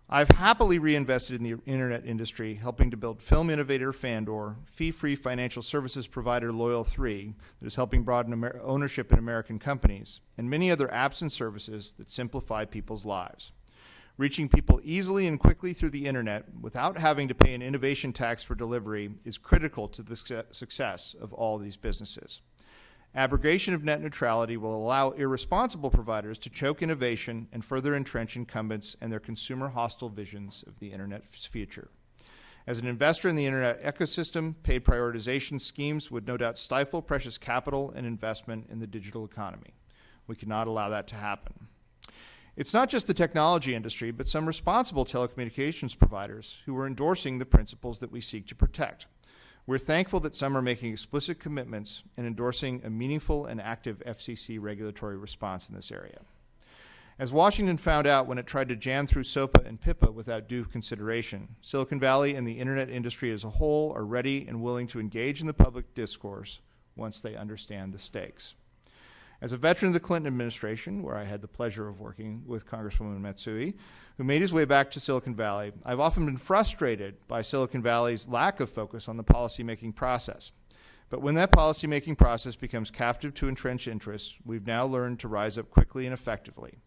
I've happily reinvested in the internet industry, helping to build film innovator Fandor, fee-free financial services provider Loyal3, that is helping broaden ownership in American companies, and many other apps and services that simplify people's lives. Reaching people easily and quickly through the internet without having to pay an innovation tax for delivery is critical to the success of all these businesses. Abrogation of net neutrality will allow irresponsible providers to choke innovation and further entrench incumbents and their consumer-hostile visions of the Internet's future. As an investor in the Internet ecosystem, paid prioritization schemes would no doubt stifle precious capital and investment in the digital economy. We cannot allow that to happen. It's not just the technology industry, but some responsible telecommunications providers who are endorsing the principles that we seek to protect. We're thankful that some are making explicit commitments and endorsing a meaningful and active FCC regulatory response in this area. As Washington found out when it tried to jam through SOPA and PIPA without due consideration, Silicon Valley and the Internet industry as a whole are ready and willing to engage in the public discourse once they understand the stakes. As a veteran of the Clinton administration, where I had the pleasure of working with Congresswoman Matsui, who made his way back to Silicon Valley, I've often been frustrated by Silicon Valley's lack of focus on the policymaking process. But when that policymaking process becomes captive to entrenched interests, we've now learned to rise up quickly and effectively.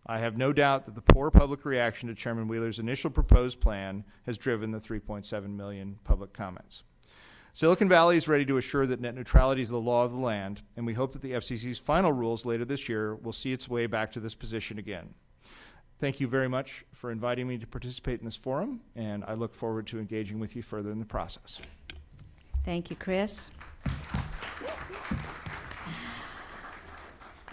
I have no doubt that the poor public reaction to Chairman Wheeler's initial proposed plan has driven the 3.7 million public comments. Silicon Valley is ready to assure that net neutrality is the law of the land, and we hope that the FCC's final rules later this year will see its way back to this position again. Thank you very much for inviting me to participate in this forum, and I look forward to engaging with you further in the process. Thank you, Chris.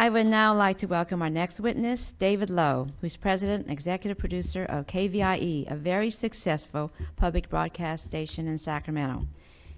I would now like to welcome our next witness, David Lowe, who's president and executive producer of KVIE, a very successful public broadcast station in Sacramento.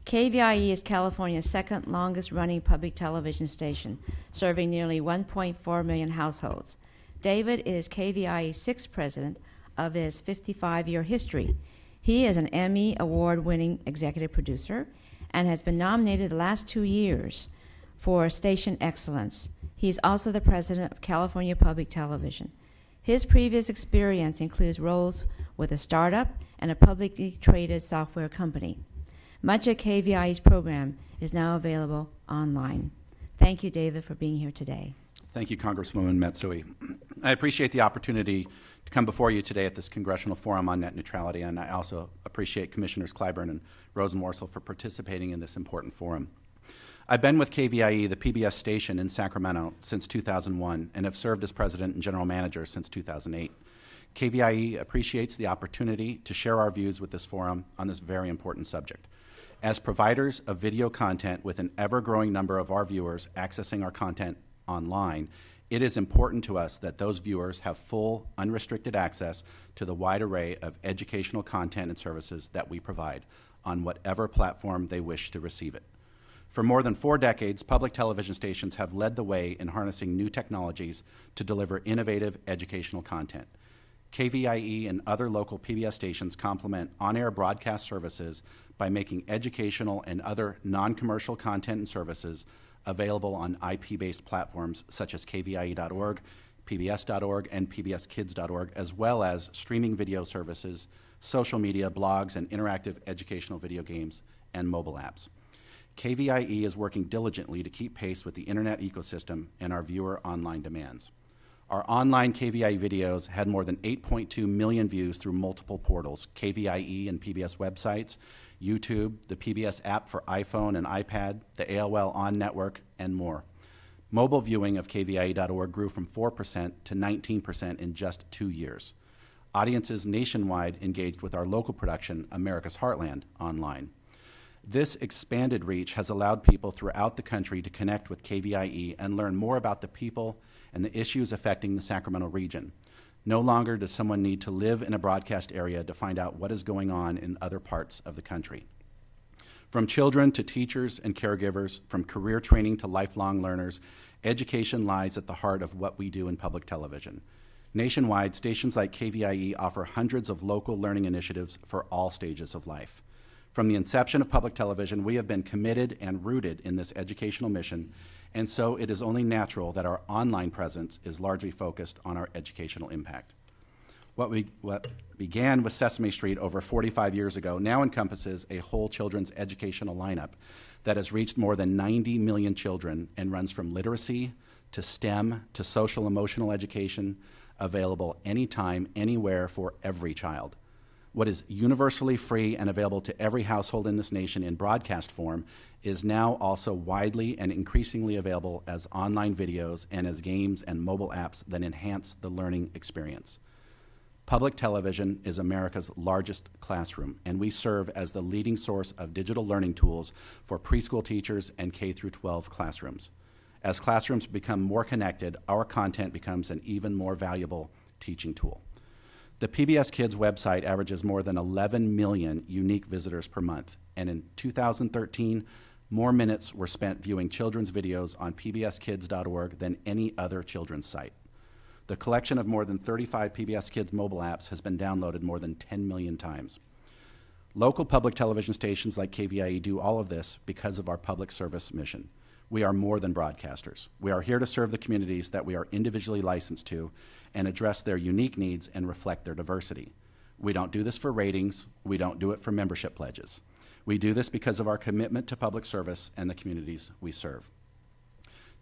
KVIE is California's second longest running public television station, serving nearly 1.4 million households. David is KVIE's sixth president of his 55-year history. He is an Emmy award-winning executive producer and has been nominated the last 2 years for Station Excellence. He is also the president of California Public Television. His previous experience includes roles with a startup and a publicly traded software company. Much of KVIE's program is now available online. Thank you, David, for being here today. Thank you, Congresswoman Matsui. I appreciate the opportunity to come before you today at this Congressional Forum on Net Neutrality, and I also appreciate Commissioners Clyburn and Rosenwortzel for participating in this important forum. I've been with KVIE, the PBS station in Sacramento, since 2001 and have served as president and general manager since 2008. KVIE appreciates the opportunity to share our views with this forum on this very important subject. As providers of video content with an ever-growing number of our viewers accessing our content online, it is important to us that those viewers have full, unrestricted access to the wide array of educational content and services that we provide on whatever platform they wish to receive it. For more than 4 decades, public television stations have led the way in harnessing new technologies to deliver innovative educational content. KVIE and other local PBS stations complement on-air broadcast services by making educational and other non-commercial content and services available on IP-based platforms such as kvie.org, pbs.org, and pbskids.org, as well as streaming video services, social media, blogs, and interactive educational video games and mobile apps. KVIE is working diligently to keep pace with the Internet ecosystem and our viewer online demands. Our online KVIE videos had more than 8.2 million views through multiple portals, KVIE and PBS websites, YouTube, the PBS app for iPhone and iPad, the AOL ON network, and more. Mobile viewing of kvie.org grew from 4% to 19% in just 2 years. Audiences nationwide engaged with our local production, America's Heartland, online. This expanded reach has allowed people throughout the country to connect with KVIE and learn more about the people and the issues affecting the Sacramento region. No longer does someone need to live in a broadcast area to find out what is going on in other parts of the country. From children to teachers and caregivers, from career training to lifelong learners, education lies at the heart of what we do in public television. Nationwide, stations like KVIE offer hundreds of local learning initiatives for all stages of life. From the inception of public television, we have been committed and rooted in this educational mission, and so it is only natural that our online presence is largely focused on our educational impact. What began with Sesame Street over 45 years ago now encompasses a whole children's educational lineup that has reached more than 90 million children and runs from literacy to STEM to social emotional education, available anytime, anywhere for every child. What is universally free and available to every household in this nation in broadcast form is now also widely and increasingly available as online videos and as games and mobile apps that enhance the learning experience. Public television is America's largest classroom, and we serve as the leading source of digital learning tools for preschool teachers and K-12 classrooms. As classrooms become more connected, our content becomes an even more valuable teaching tool. The PBS Kids website averages more than 11 million unique visitors per month, and in 2013, more minutes were spent viewing children's videos on pbskids.org than any other children's site. The collection of more than 35 PBS Kids mobile apps has been downloaded more than 10 million times. Local public television stations like KVIE do all of this because of our public service mission. We are more than broadcasters. We are here to serve the communities that we are individually licensed to and address their unique needs and reflect their diversity. We don't do this for ratings. We don't do it for membership pledges. We do this because of our commitment to public service and the communities we serve.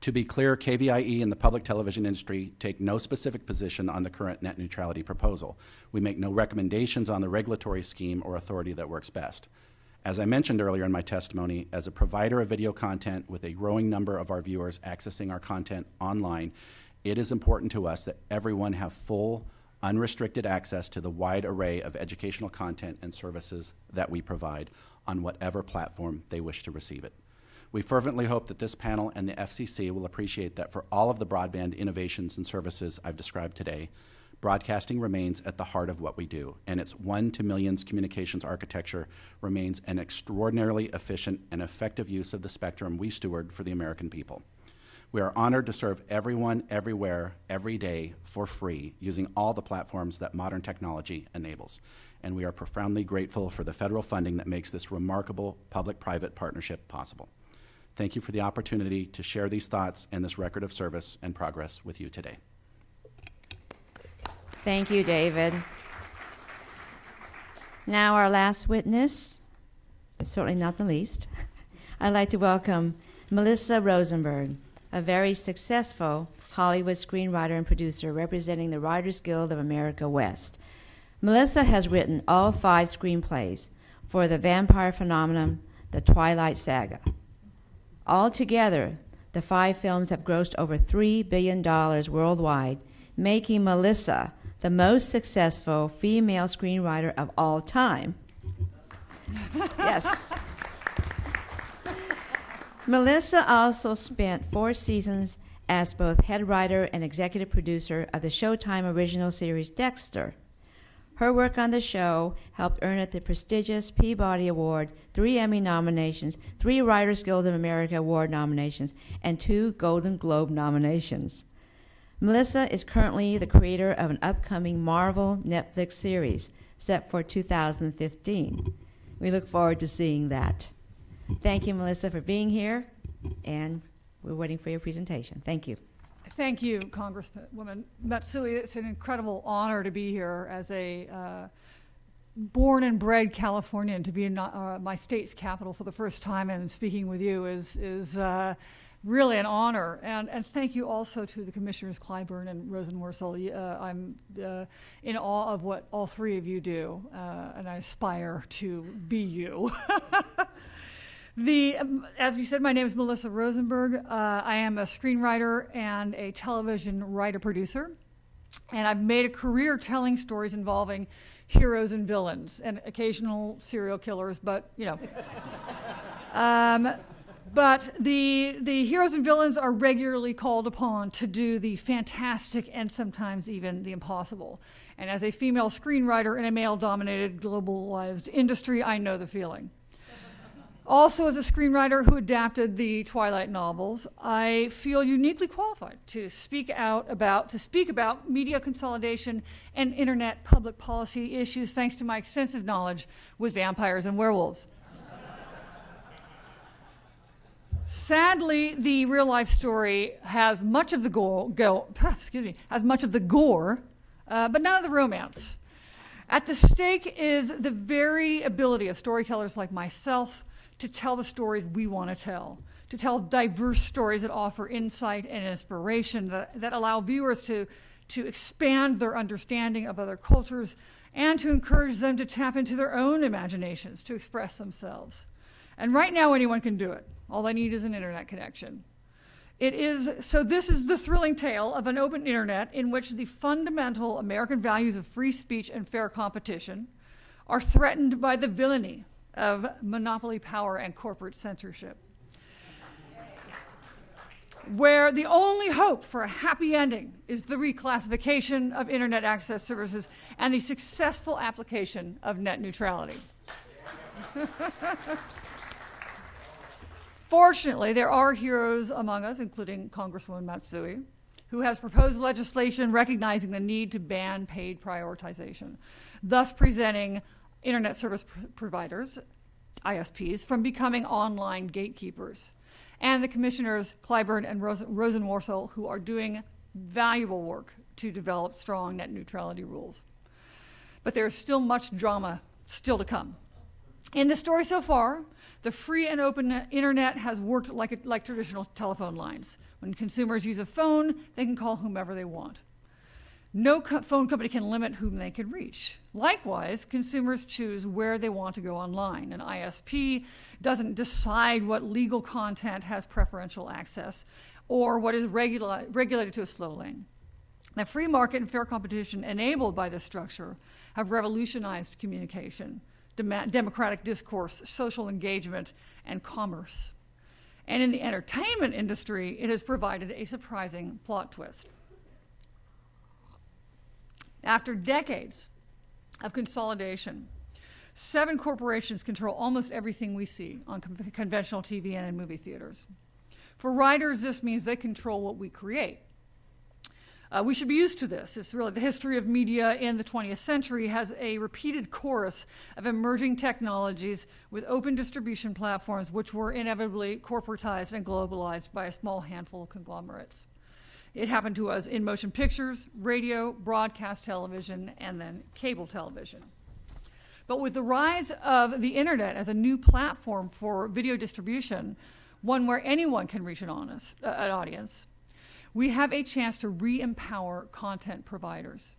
To be clear, KVIE and the public television industry take no specific position on the current net neutrality proposal. We make no recommendations on the regulatory scheme or authority that works best. As I mentioned earlier in my testimony, as a provider of video content with a growing number of our viewers accessing our content online, it is important to us that everyone have full, unrestricted access to the wide array of educational content and services that we provide on whatever platform they wish to receive it. We fervently hope that this panel and the FCC will appreciate that for all of the broadband innovations and services I've described today, broadcasting remains at the heart of what we do, and its one-to-millions communications architecture remains an extraordinarily efficient and effective use of the spectrum we steward for the American people. We are honored to serve everyone, everywhere, every day for free using all the platforms that modern technology enables. And we are profoundly grateful for the federal funding that makes this remarkable public-private partnership possible. Thank you for the opportunity to share these thoughts and this record of service and progress with you today. Thank you, David. Now our last witness, but certainly not the least. I'd like to welcome Melissa Rosenberg, a very successful Hollywood screenwriter and producer representing the Writers Guild of America West. Melissa has written all 5 screenplays for The Vampire Phenomenon, The Twilight Saga. Altogether, the 5 films have grossed over $3 billion worldwide, making Melissa the most successful female screenwriter of all time. Yes. Melissa also spent 4 seasons as both head writer and executive producer of the Showtime original series Dexter. Her work on the show helped earn it the prestigious Peabody Award, 3 Emmy nominations, 3 Writers Guild of America Award nominations, and 2 Golden Globe nominations. Melissa is currently the creator of an upcoming Marvel Netflix series set for 2015. We look forward to seeing that. Thank you, Melissa, for being here, and we're waiting for your presentation. Thank you. Thank you, Congresswoman Matsui. It's an incredible honor to be here as a born and bred Californian. To be in my state's capital for the first time and speaking with you is really an honor. And thank you also to the Commissioners Clyburn and Rosenwortzel. I'm in awe of what all 3 of you do, and I aspire to be you. As you said, my name is Melissa Rosenberg. I am a screenwriter and a television writer-producer, and I've made a career telling stories involving heroes and villains and occasional serial killers, but you know. But the heroes and villains are regularly called upon to do the fantastic and sometimes even the impossible. And as a female screenwriter in a male-dominated, globalized industry, I know the feeling. Also, as a screenwriter who adapted the Twilight novels, I feel uniquely qualified to speak about media consolidation and internet public policy issues, thanks to my extensive knowledge with vampires and werewolves. Sadly, the real-life story has much of the gore, but none of the romance. At the stake is the very ability of storytellers like myself to tell the stories we want to tell diverse stories that offer insight and inspiration, that allow viewers to expand their understanding of other cultures and to encourage them to tap into their own imaginations to express themselves. And right now, anyone can do it. All they need is an internet connection. So this is the thrilling tale of an open internet in which the fundamental American values of free speech and fair competition are threatened by the villainy of monopoly power and corporate censorship. Where the only hope for a happy ending is the reclassification of internet access services and the successful application of net neutrality. Fortunately, there are heroes among us, including Congresswoman Matsui, who has proposed legislation recognizing the need to ban paid prioritization, thus preventing internet service providers, ISPs, from becoming online gatekeepers. And the commissioners, Clyburn and Rosenwortzel, who are doing valuable work to develop strong net neutrality rules. But there is still much drama still to come. In the story so far, the free and open internet has worked like traditional telephone lines. When consumers use a phone, they can call whomever they want. No phone company can limit whom they can reach. Likewise, consumers choose where they want to go online. An ISP doesn't decide what legal content has preferential access or what is regulated to a slow lane. The free market and fair competition enabled by this structure have revolutionized communication, democratic discourse, social engagement, and commerce. And in the entertainment industry, it has provided a surprising plot twist. After decades of consolidation, 7 corporations control almost everything we see on conventional TV and in movie theaters. For writers, this means they control what we create. We should be used to this. It's really the history of media in the 20th century has a repeated chorus of emerging technologies with open distribution platforms which were inevitably corporatized and globalized by a small handful of conglomerates. It happened to us in motion pictures, radio, broadcast television, and then cable television. But with the rise of the internet as a new platform for video distribution, one where anyone can reach an audience, we have a chance to re-empower content providers.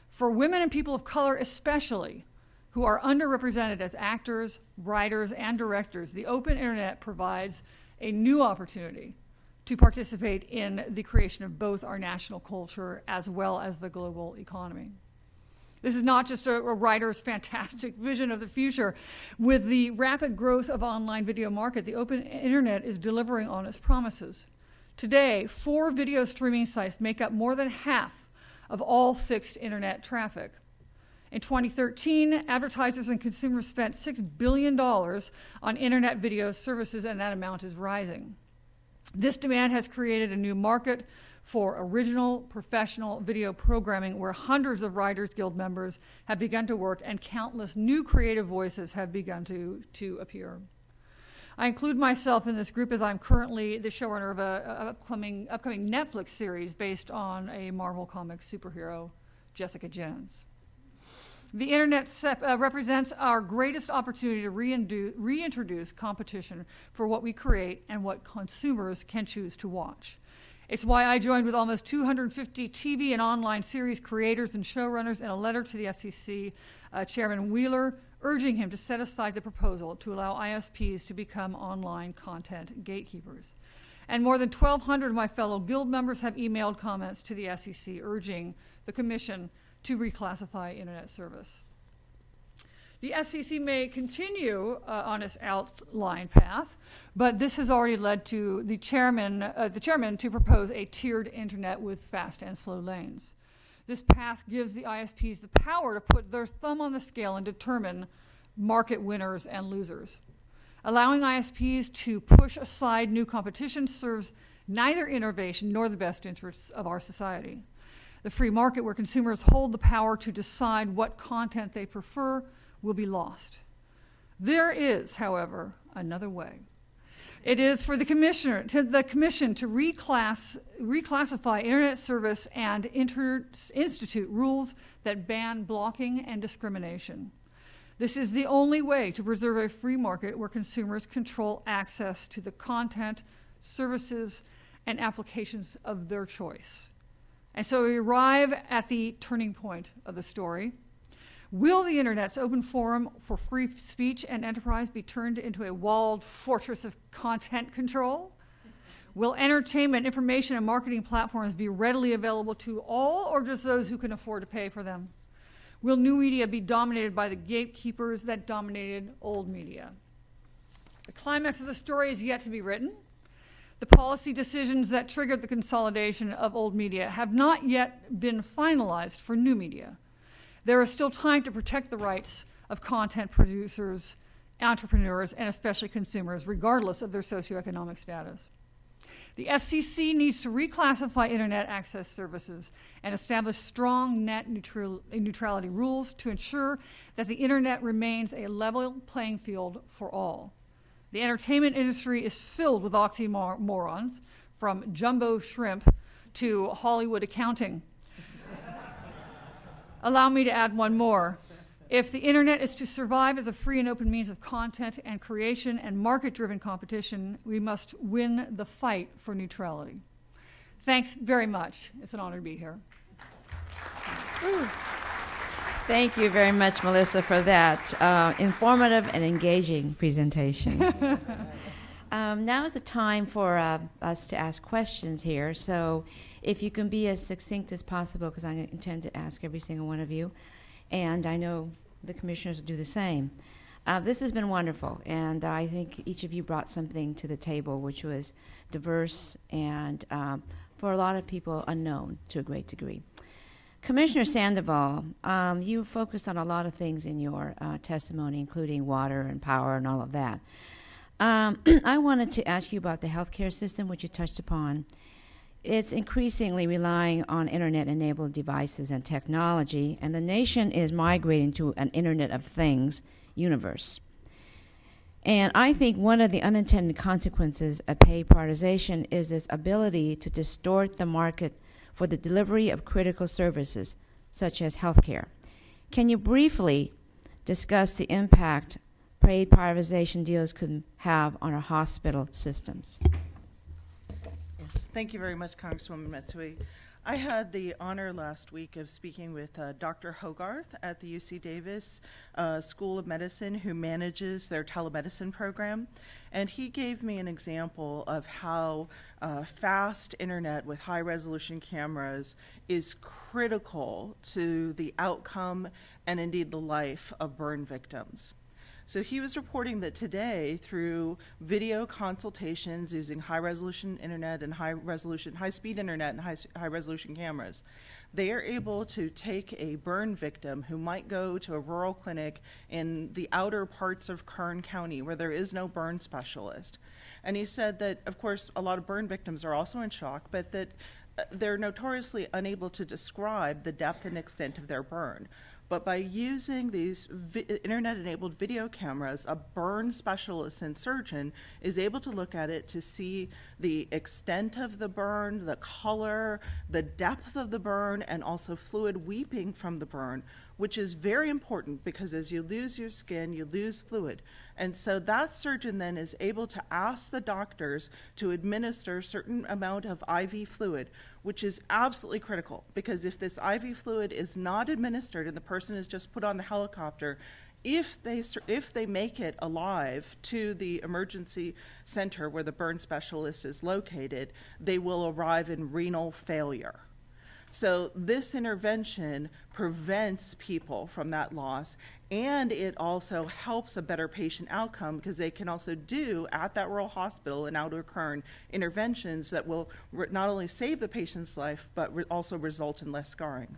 For women and people of color especially, who are underrepresented as actors, writers, and directors, the open internet provides a new opportunity to participate in the creation of both our national culture as well as the global economy. This is not just a writer's fantastic vision of the future. With the rapid growth of online video market, the open internet is delivering on its promises. Today, 4 video streaming sites make up more than half of all fixed internet traffic. In 2013, advertisers and consumers spent $6 billion on internet video services, and that amount is rising. This demand has created a new market for original, professional video programming where hundreds of Writers Guild members have begun to work and countless new creative voices have begun to appear. I include myself in this group as I'm currently the showrunner of an upcoming Netflix series based on a Marvel Comics superhero, Jessica Jones. The internet represents our greatest opportunity to reintroduce competition for what we create and what consumers can choose to watch. It's why I joined with almost 250 TV and online series creators and showrunners in a letter to the FCC Chairman Wheeler, urging him to set aside the proposal to allow ISPs to become online content gatekeepers. And more than 1,200 of my fellow Guild members have emailed comments to the SEC urging the Commission to reclassify internet service. The SEC may continue on its outline path, but this has already led to the chairman to propose a tiered internet with fast and slow lanes. This path gives the ISPs the power to put their thumb on the scale and determine market winners and losers. Allowing ISPs to push aside new competition serves neither innovation nor the best interests of our society. The free market, where consumers hold the power to decide what content they prefer, will be lost. There is, however, another way. It is for the Commission to reclassify internet service and institute rules that ban blocking and discrimination. This is the only way to preserve a free market where consumers control access to the content, services, and applications of their choice. And so we arrive at the turning point of the story, Will the Internet's open forum for free speech and enterprise be turned into a walled fortress of content control? Will entertainment, information, and marketing platforms be readily available to all, or just those who can afford to pay for them? Will new media be dominated by the gatekeepers that dominated old media? The climax of the story is yet to be written. The policy decisions that triggered the consolidation of old media have not yet been finalized for new media. There is still time to protect the rights of content producers, entrepreneurs, and especially consumers, regardless of their socioeconomic status. The FCC needs to reclassify Internet access services and establish strong net neutrality rules to ensure that the Internet remains a level playing field for all. The entertainment industry is filled with oxymorons, from jumbo shrimp to Hollywood accounting. Allow me to add one more. If the Internet is to survive as a free and open means of content and creation and market-driven competition, we must win the fight for neutrality. Thanks very much. It's an honor to be here. Thank you very much, Melissa, for that informative and engaging presentation. Now is the time for us to ask questions here. So if you can be as succinct as possible, because I intend to ask every single one of you, and I know the commissioners will do the same. This has been wonderful, and I think each of you brought something to the table which was diverse and, for a lot of people, unknown to a great degree. Commissioner Sandoval, you focused on a lot of things in your testimony, including water and power and all of that. I wanted to ask you about the healthcare system, which you touched upon. It's increasingly relying on Internet-enabled devices and technology, and the nation is migrating to an Internet of Things universe. And I think one of the unintended consequences of pay-partization is this ability to distort the market for the delivery of critical services, such as healthcare. Can you briefly discuss the impact pay-partization deals could have on our hospital systems? Yes, thank you very much, Congresswoman Matsui. I had the honor last week of speaking with Dr. Hogarth at the UC Davis School of Medicine, who manages their telemedicine program. And he gave me an example of how fast internet with high-resolution cameras is critical to the outcome and indeed the life of burn victims. So he was reporting that today, through video consultations using high-resolution internet and high-speed internet and high-resolution cameras, they are able to take a burn victim who might go to a rural clinic in the outer parts of Kern County where there is no burn specialist. And he said that, of course, a lot of burn victims are also in shock, but that they're notoriously unable to describe the depth and extent of their burn. But by using these internet-enabled video cameras, a burn specialist and surgeon is able to look at it to see the extent of the burn, the color, the depth of the burn, and also fluid weeping from the burn, which is very important because as you lose your skin, you lose fluid. And so that surgeon then is able to ask the doctors to administer a certain amount of IV fluid, which is absolutely critical, because if this IV fluid is not administered and the person is just put on the helicopter, if they make it alive to the emergency center where the burn specialist is located, they will arrive in renal failure. So this intervention prevents people from that loss, and it also helps a better patient outcome because they can also do at that rural hospital in Outer Kern interventions that will not only save the patient's life, but also result in less scarring.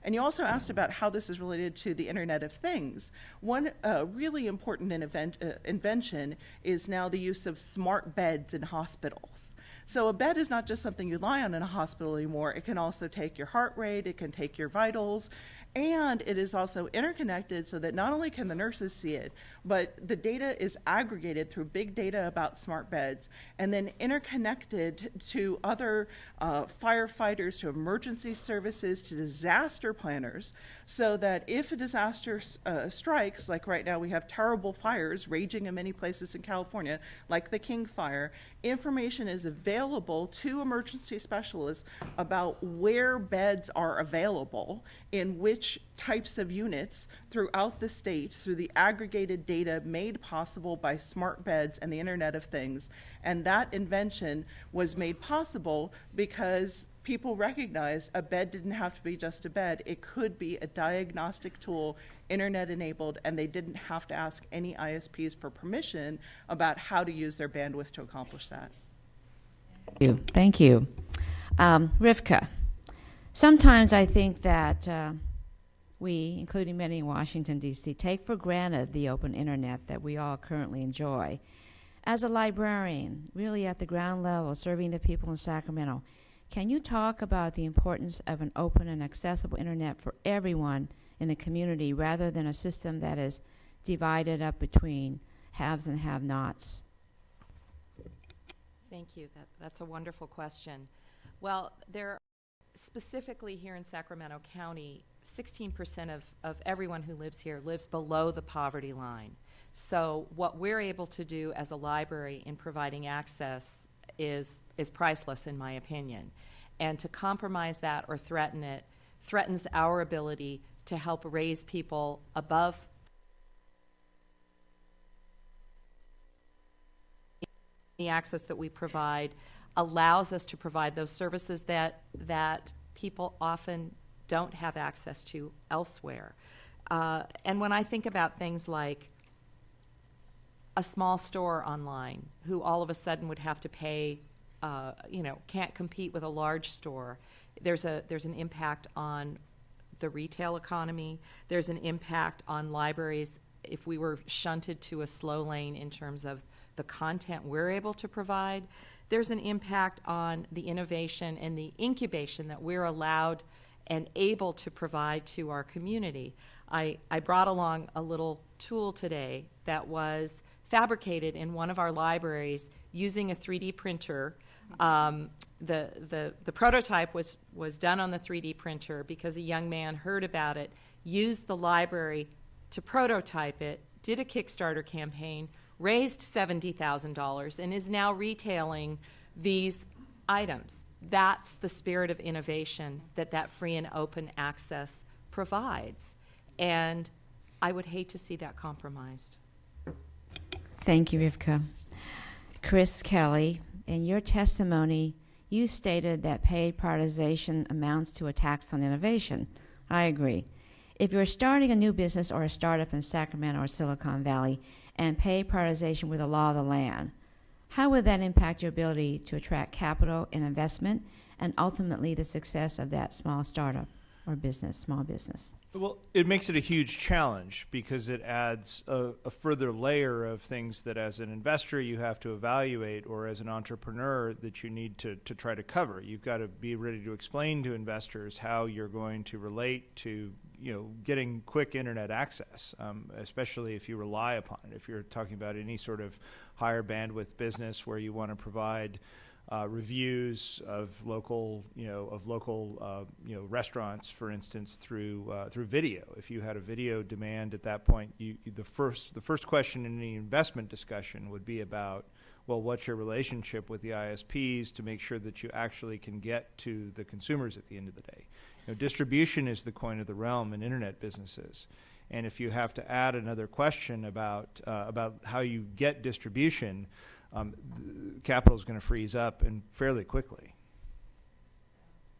And you also asked about how this is related to the Internet of Things. One really important invention is now the use of smart beds in hospitals. So a bed is not just something you lie on in a hospital anymore. It can also take your heart rate, it can take your vitals, and it is also interconnected so that not only can the nurses see it, but the data is aggregated through big data about smart beds and then interconnected to other firefighters, to emergency services, to disaster planners, so that if a disaster strikes, like right now we have terrible fires raging in many places in California, like the King Fire, information is available to emergency specialists about where beds are available in which types of units throughout the state through the aggregated data made possible by smart beds and the Internet of Things. And that invention was made possible because people recognized a bed didn't have to be just a bed. It could be a diagnostic tool, Internet enabled, and they didn't have to ask any ISPs for permission about how to use their bandwidth to accomplish that. Thank you. Rivka, sometimes I think that we, including many in Washington, D.C., take for granted the open Internet that we all currently enjoy. As a librarian, really at the ground level, serving the people in Sacramento, can you talk about the importance of an open and accessible Internet for everyone in the community rather than a system that is divided up between haves and have-nots? Thank you. That's a wonderful question. Well, there, specifically here in Sacramento County, 16% of everyone who lives here lives below the poverty line. So what we're able to do as a library in providing access is priceless, in my opinion. And to compromise that or threaten it threatens our ability to help raise people above the access that we provide allows us to provide those services that people often don't have access to elsewhere. And when I think about things like a small store online who all of a sudden would have to pay, can't compete with a large store, there's an impact on the retail economy. There's an impact on libraries if we were shunted to a slow lane in terms of the content we're able to provide. There's an impact on the innovation and the incubation that we're allowed and able to provide to our community. I brought along a little tool today that was fabricated in one of our libraries using a 3D printer. The prototype was done on the 3D printer because a young man heard about it, used the library to prototype it, did a Kickstarter campaign, raised $70,000, and is now retailing these items. That's the spirit of innovation that free and open access provides. And I would hate to see that compromised. Thank you, Rivka. Chris Kelly, in your testimony, you stated that paid prioritization amounts to a tax on innovation. I agree. If you're starting a new business or a startup in Sacramento or Silicon Valley and paid prioritization were the law of the land, how would that impact your ability to attract capital and investment and ultimately the success of that small startup or business, small business? Well, it makes it a huge challenge because it adds a further layer of things that as an investor you have to evaluate, or as an entrepreneur that you need to try to cover. You've got to be ready to explain to investors how you're going to relate to getting quick internet access, especially if you rely upon it. If you're talking about any sort of higher bandwidth business where you want to provide reviews of local restaurants, for instance, through video. If you had a video demand at that point, the first question in any investment discussion would be about, well, what's your relationship with the ISPs to make sure that you actually can get to the consumers at the end of the day. Distribution is the coin of the realm in internet businesses. And if you have to add another question about how you get distribution, capital is going to freeze up and fairly quickly.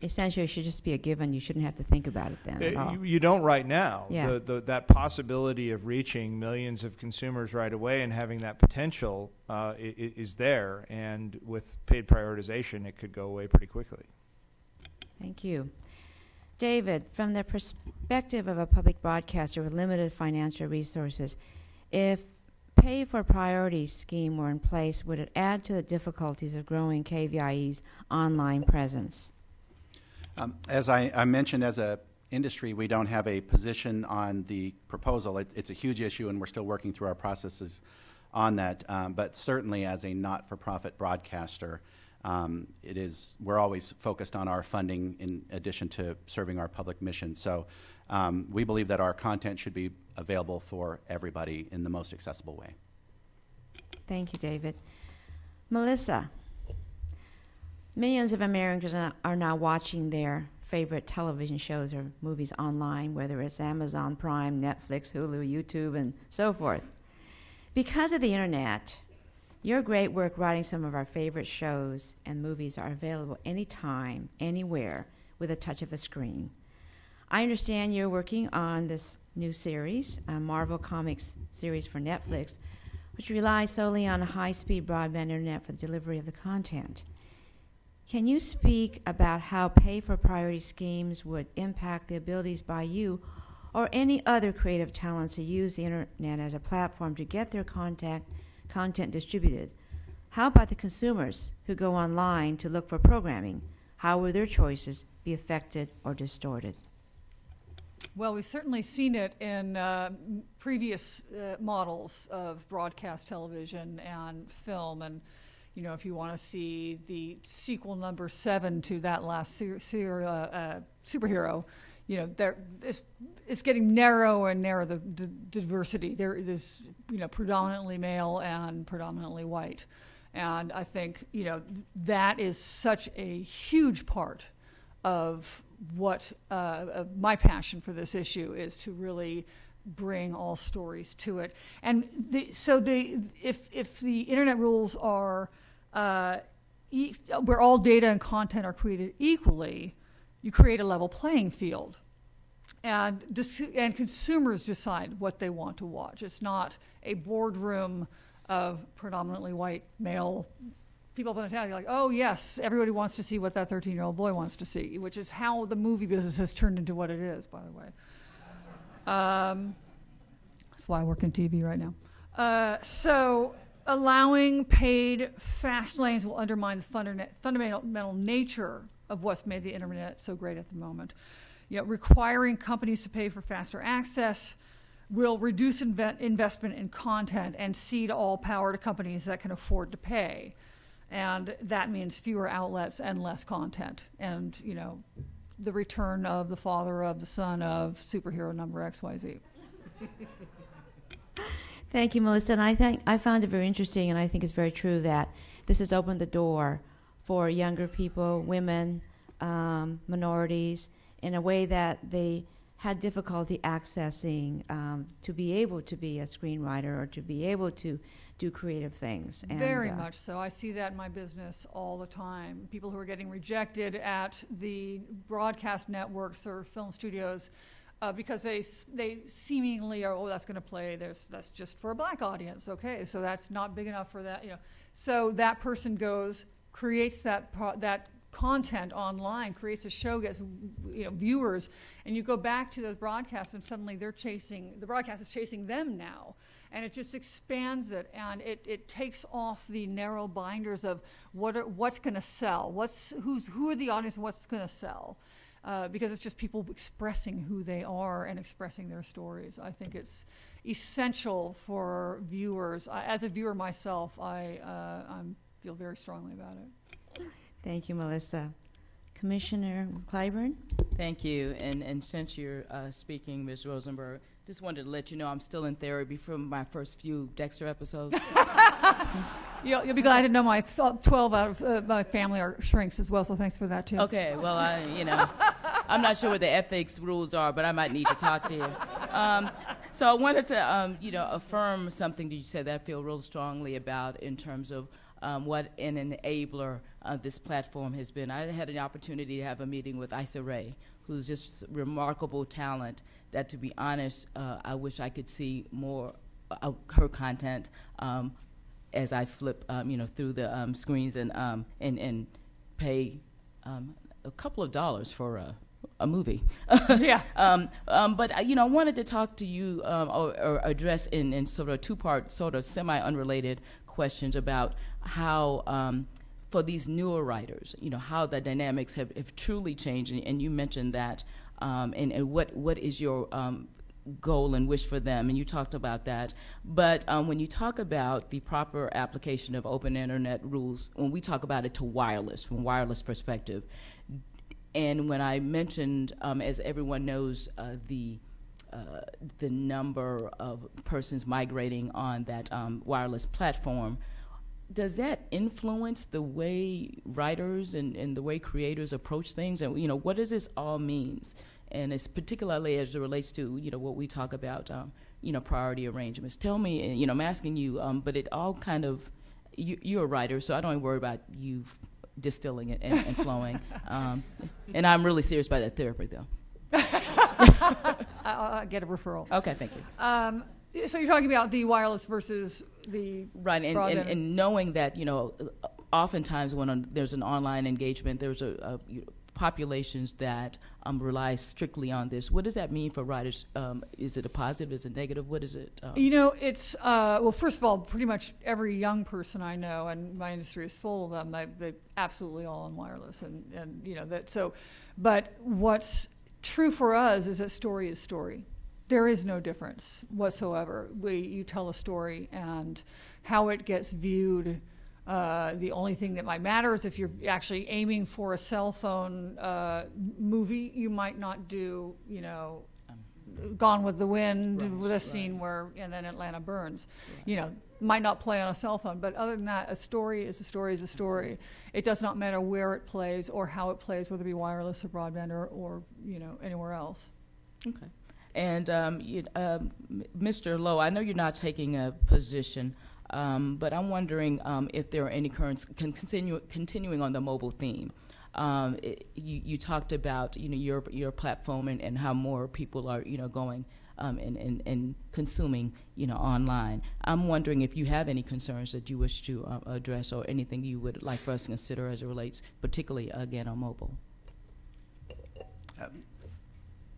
Essentially, it should just be a given. You shouldn't have to think about it then at all. You don't right now. Yeah. That possibility of reaching millions of consumers right away and having that potential is there. And with paid prioritization, it could go away pretty quickly. Thank you. David, from the perspective of a public broadcaster with limited financial resources, if pay for priority scheme were in place, would it add to the difficulties of growing KVIE's online presence? As I mentioned, as a industry, we don't have a position on the proposal. It's a huge issue, and we're still working through our processes on that. But certainly as a not-for-profit broadcaster, we're always focused on our funding in addition to serving our public mission. So we believe that our content should be available for everybody in the most accessible way. Thank you, David. Melissa, millions of Americans are now watching their favorite television shows or movies online, whether it's Amazon Prime, Netflix, Hulu, YouTube, and so forth. Because of the internet, your great work writing some of our favorite shows and movies are available anytime, anywhere, with a touch of a screen. I understand you're working on this new series, a Marvel Comics series for Netflix, which relies solely on a high-speed broadband internet for the delivery of the content. Can you speak about how pay-for-priority schemes would impact the abilities by you or any other creative talents to use the internet as a platform to get their content distributed? How about the consumers who go online to look for programming? How will their choices be affected or distorted? Well, we've certainly seen it in previous models of broadcast television and film, and you know, if you want to see the sequel number 7 to that last superhero, you know, it's getting narrow and narrow, the diversity. There is, you know, predominantly male and predominantly white. And I think, you know, that is such a huge part of what my passion for this issue is, to really bring all stories to it. And if the internet rules are where all data and content are created equally, you create a level playing field. And consumers decide what they want to watch. It's not a boardroom of predominantly white male people up on the town. You're like, oh yes, everybody wants to see what that 13-year-old boy wants to see, which is how the movie business has turned into what it is, by the way. That's why I work in TV right now. So allowing paid fast lanes will undermine the fundamental nature of what's made the internet so great at the moment. You know, requiring companies to pay for faster access will reduce investment in content and cede all power to companies that can afford to pay. And that means fewer outlets and less content. And, you know, the return of the father of the son of superhero number XYZ. Thank you, Melissa. And I found it very interesting, and I think it's very true that this has opened the door for younger people, women, minorities, in a way that they had difficulty accessing to be able to be a screenwriter or to be able to do creative things. And, very much so. I see that in my business all the time. People who are getting rejected at the broadcast networks or film studios because they seemingly are, oh, that's going to play, that's just for a black audience. Okay, so that's not big enough for that. You know, so that person goes, creates that content online, creates a show, gets, you know, viewers, and you go back to those broadcasts, and suddenly the broadcast is chasing them now, and it just expands it, and it takes off the narrow binders of what's going to sell, who are the audience, and what's going to sell. Because it's just people expressing who they are and expressing their stories. I think it's essential for viewers. As a viewer myself, I feel very strongly about it. Thank you, Melissa. Commissioner Clyburn? Thank you. And since you're speaking, Ms. Rosenberg, just wanted to let you know I'm still in therapy from my first few Dexter episodes. You'll be glad to know my 12 out of my family are shrinks as well, so thanks for that, too. Okay, well, I'm not sure what the ethics rules are, but I might need to talk to you. So I wanted to, affirm something that you said that I feel real strongly about in terms of what an enabler this platform has been. I had an opportunity to have a meeting with Issa Rae, who's just remarkable talent that, to be honest, I wish I could see more of her content as I flip, through the screens and pay a couple of dollars for a movie. Yeah. But I wanted to talk to you or address in sort of a two-part, sort of semi-unrelated questions about how, for these newer writers, how the dynamics have truly changed. And you mentioned that. And what is your goal and wish for them, and you talked about that. But when you talk about the proper application of open internet rules, when we talk about it to wireless, from wireless perspective, and when I mentioned, as everyone knows, the number of persons migrating on that wireless platform, does that influence the way writers and the way creators approach things? And, you know, what does this all means? And it's particularly as it relates to, you know, what we talk about, you know, priority arrangements. Tell me, you know, I'm asking you, but it all kind of, you're a writer, so I don't worry about you distilling it and flowing. And I'm really serious about that therapy, though. I'll get a referral. Okay, thank you. So you're talking about the wireless versus the right, broadband. and knowing that, you know, oftentimes when there's an online engagement, there's populations that rely strictly on this. What does that mean for writers? Is it a positive? Is it negative? What is it? You know, it's, well, first of all, pretty much every young person I know, and my industry is full of them, they're absolutely all on wireless. And you know, that, so, but what's true for us is that story is story. There is no difference whatsoever. You tell a story, and how it gets viewed, the only thing that might matter is if you're actually aiming for a cell phone movie, you might not do, you know, Gone with the Wind with a scene where, and then Atlanta Burns. You know, might not play on a cell phone, but other than that, a story is a story is a story. It does not matter where it plays or how it plays, whether it be wireless or broadband or you know, anywhere else. Okay. And Mr. Lowe, I know you're not taking a position, but I'm wondering if there are any currents continuing on the mobile theme. You talked about, you know, your platform and how more people are, you know, going and consuming, you know, online. I'm wondering if you have any concerns that you wish to address, or anything you would like for us to consider as it relates, particularly again on mobile.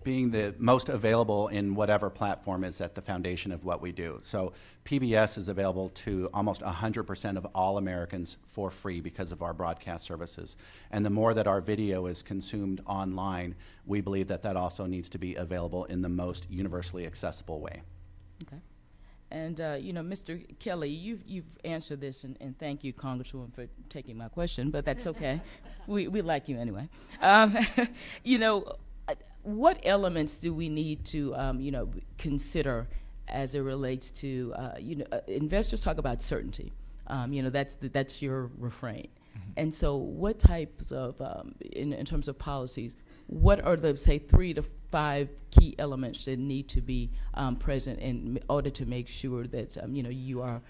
Being the most available in whatever platform is at the foundation of what we do. So PBS is available to almost 100% of all Americans for free because of our broadcast services. And the more that our video is consumed online, we believe that that also needs to be available in the most universally accessible way. Okay. And, you know, Mr. Kelly, you've answered this, and thank you, Congresswoman, for taking my question, but that's okay. we like you anyway. You know, what elements do we need to, you know, consider as it relates to, you know, investors talk about certainty. You know, that's your refrain. Mm-hmm. And so what types of, in terms of policies, what are the, say, 3 to 5 key elements that need to be present in order to make sure that, you know, you are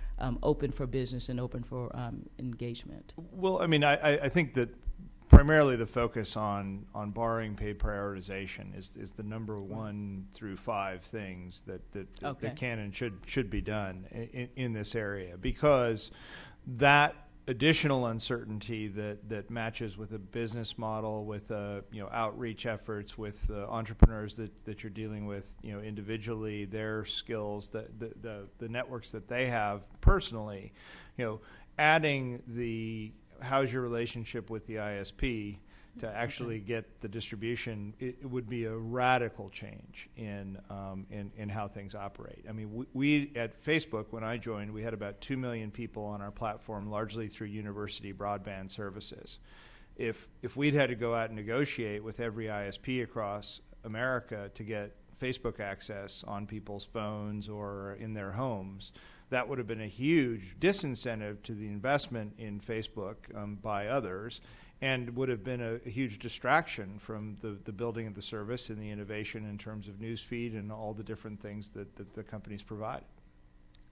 open for business and open for engagement? Well, I mean, I think that primarily the focus on borrowing pay prioritization is the number 1 through 5 things that can and should be done in this area, because that additional uncertainty that matches with a business model, with you know, outreach efforts, with entrepreneurs that you're dealing with, you know, individually, their skills, the networks that they have personally, you know, adding the how's your relationship with the ISP to actually get the distribution, it would be a radical change in how things operate. I mean, we at Facebook, when I joined, we had about 2 million people on our platform, largely through university broadband services. If we'd had to go out and negotiate with every ISP across America to get Facebook access on people's phones or in their homes, that would have been a huge disincentive to the investment in Facebook by others, and would have been a huge distraction from the building of the service and the innovation in terms of newsfeed and all the different things that the companies provide.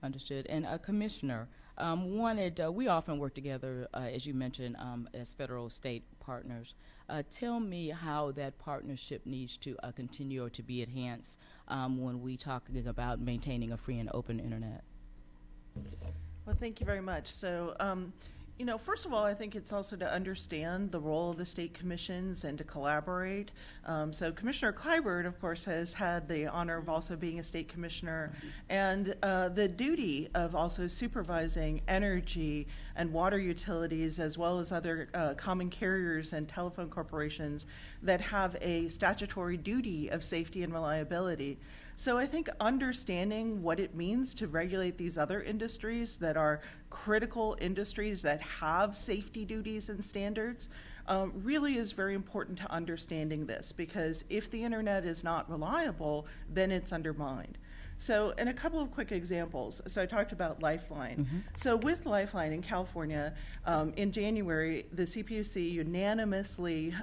Understood. And Commissioner, we often work together, as you mentioned, as federal state partners. Tell me how that partnership needs to continue or to be enhanced when we talking about maintaining a free and open internet. Well, thank you very much. So, you know, first of all, I think it's also to understand the role of the state commissions and to collaborate. So Commissioner Clyburn, of course, has had the honor of also being a state commissioner, and the duty of also supervising energy and water utilities, as well as other common carriers and telephone corporations that have a statutory duty of safety and reliability. So I think understanding what it means to regulate these other industries that are critical industries that have safety duties and standards really is very important to understanding this, because if the internet is not reliable, then it's undermined. So, and a couple of quick examples. So I talked about Lifeline. So with Lifeline in California, in January, the CPUC unanimously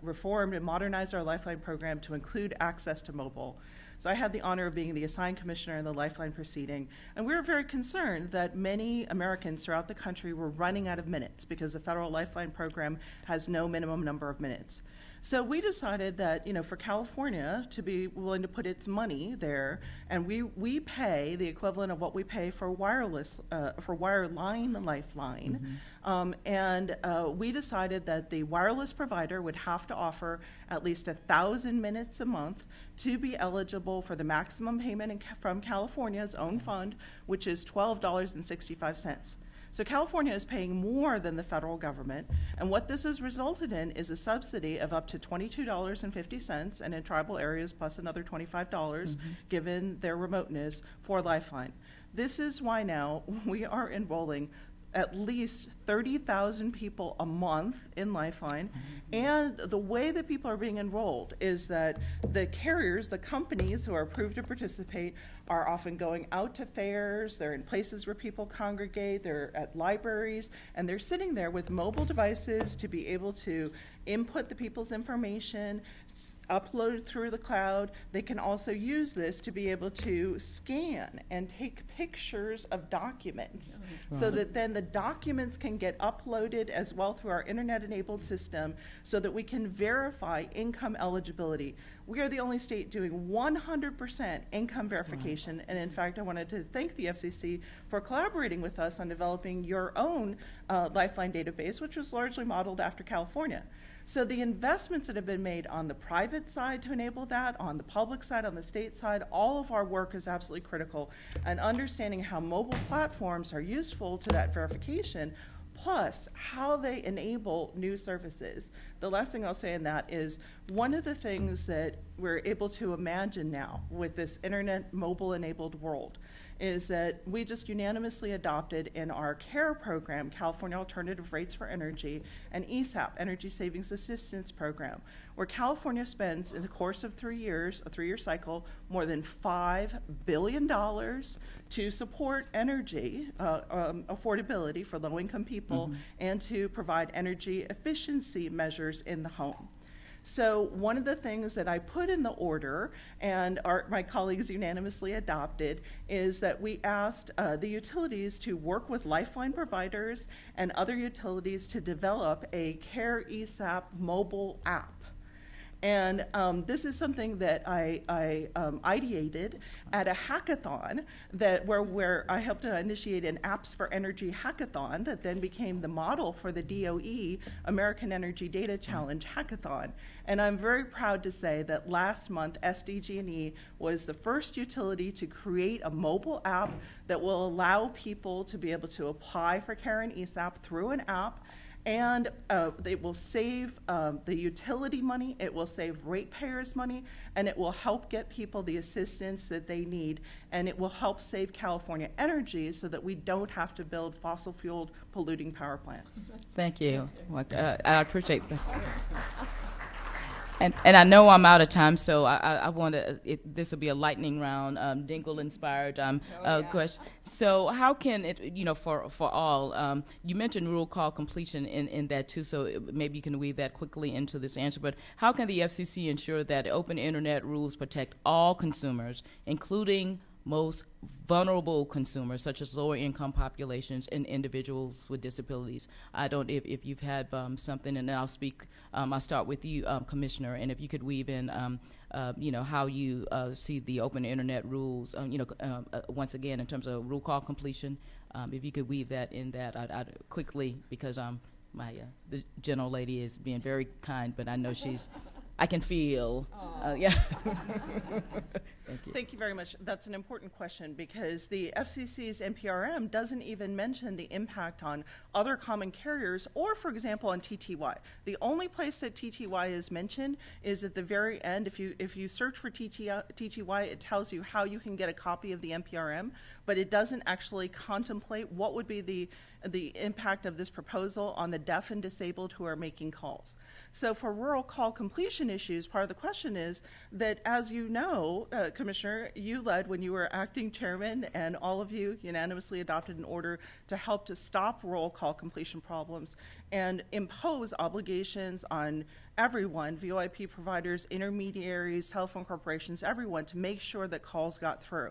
reformed and modernized our Lifeline program to include access to mobile. So I had the honor of being the assigned commissioner in the Lifeline proceeding, and we were very concerned that many Americans throughout the country were running out of minutes because the federal Lifeline program has no minimum number of minutes. So we decided that, you know, for California to be willing to put its money there, and we pay the equivalent of what we pay for wireless, for wireline Lifeline, and we decided that the wireless provider would have to offer at least 1,000 minutes a month to be eligible for the maximum payment from California's own fund, which is $12.65. So California is paying more than the federal government, and what this has resulted in is a subsidy of up to $22.50, and in tribal areas plus another $25, given their remoteness, for Lifeline. This is why now we are enrolling at least 30,000 people a month in Lifeline, and the way that people are being enrolled is that the carriers, the companies who are approved to participate, are often going out to fairs, they're in places where people congregate, they're at libraries, and they're sitting there with mobile devices to be able to input the people's information, upload through the cloud. They can also use this to be able to scan and take pictures of documents so that then the documents can get uploaded as well through our internet-enabled system so that we can verify income eligibility. We are the only state doing 100% income verification, and in fact, I wanted to thank the FCC for collaborating with us on developing your own Lifeline database, which was largely modeled after California. So the investments that have been made on the private side to enable that, on the public side, on the state side, all of our work is absolutely critical. And understanding how mobile platforms are useful to that verification, plus how they enable new services. The last thing I'll say in that is one of the things that we're able to imagine now with this internet mobile enabled world is that we just unanimously adopted in our CARE program, California Alternative Rates for Energy, and ESAP, Energy Savings Assistance Program, where California spends in the course of 3 years, a 3-year cycle, more than $5 billion to support energy affordability for low-income people and to provide energy efficiency measures in the home. So one of the things that I put in the order, and my colleagues unanimously adopted, is that we asked the utilities to work with Lifeline providers and other utilities to develop a CARE ESAP mobile app. And this is something that I ideated at a hackathon where I helped to initiate an Apps for Energy hackathon that then became the model for the DOE American Energy Data Challenge hackathon. And I'm very proud to say that last month, SDG&E was the first utility to create a mobile app that will allow people to be able to apply for CARE and ESAP through an app. And it will save the utility money, it will save ratepayers money, and it will help get people the assistance that they need, and it will help save California energy so that we don't have to build fossil fueled polluting power plants. Thank you. I appreciate that. And I know I'm out of time, so I want to, this will be a lightning round, Dingle-inspired question. So how can it, you know, for all, you mentioned rule call completion in that too, so maybe you can weave that quickly into this answer, but how can the FCC ensure that open internet rules protect all consumers, including most vulnerable consumers, such as lower income populations and individuals with disabilities? I don't, if you've had something, and then I'll speak, I'll start with you, Commissioner, and if you could weave in, you know, how you see the open internet rules, you know, once again, in terms of rule call completion, if you could weave that in that, I'd quickly, because the general lady is being very kind, but I know I can feel Yeah. Thank you very much. That's an important question because the FCC's NPRM doesn't even mention the impact on other common carriers or, for example, on TTY. The only place that TTY is mentioned is at the very end. If you search for TTY, it tells you how you can get a copy of the NPRM, but it doesn't actually contemplate what would be the impact of this proposal on the deaf and disabled who are making calls. So for rural call completion issues, part of the question is that, as you know, Commissioner, you led when you were acting chairman, and all of you unanimously adopted an order to help to stop rural call completion problems and impose obligations on everyone, VoIP providers, intermediaries, telephone corporations, everyone, to make sure that calls got through.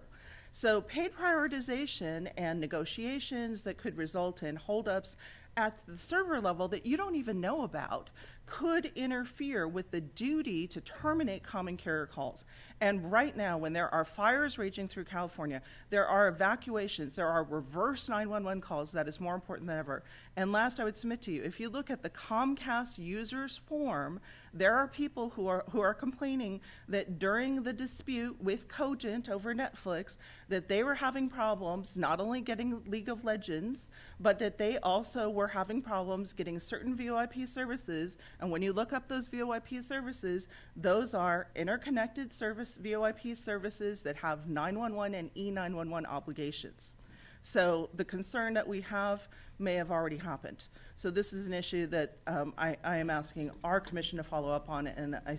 So paid prioritization and negotiations that could result in holdups at the server level that you don't even know about could interfere with the duty to terminate common carrier calls. And right now, when there are fires raging through California, there are evacuations, there are reverse 911 calls, that is more important than ever. And last, I would submit to you, if you look at the Comcast users form, there are people who are complaining that during the dispute with Cogent over Netflix, that they were having problems not only getting League of Legends, but that they also were having problems getting certain VoIP services. And when you look up those VoIP services, those are interconnected service VoIP services that have 911 and E911 obligations. So the concern that we have may have already happened. So this is an issue that I am asking our commission to follow up on, and I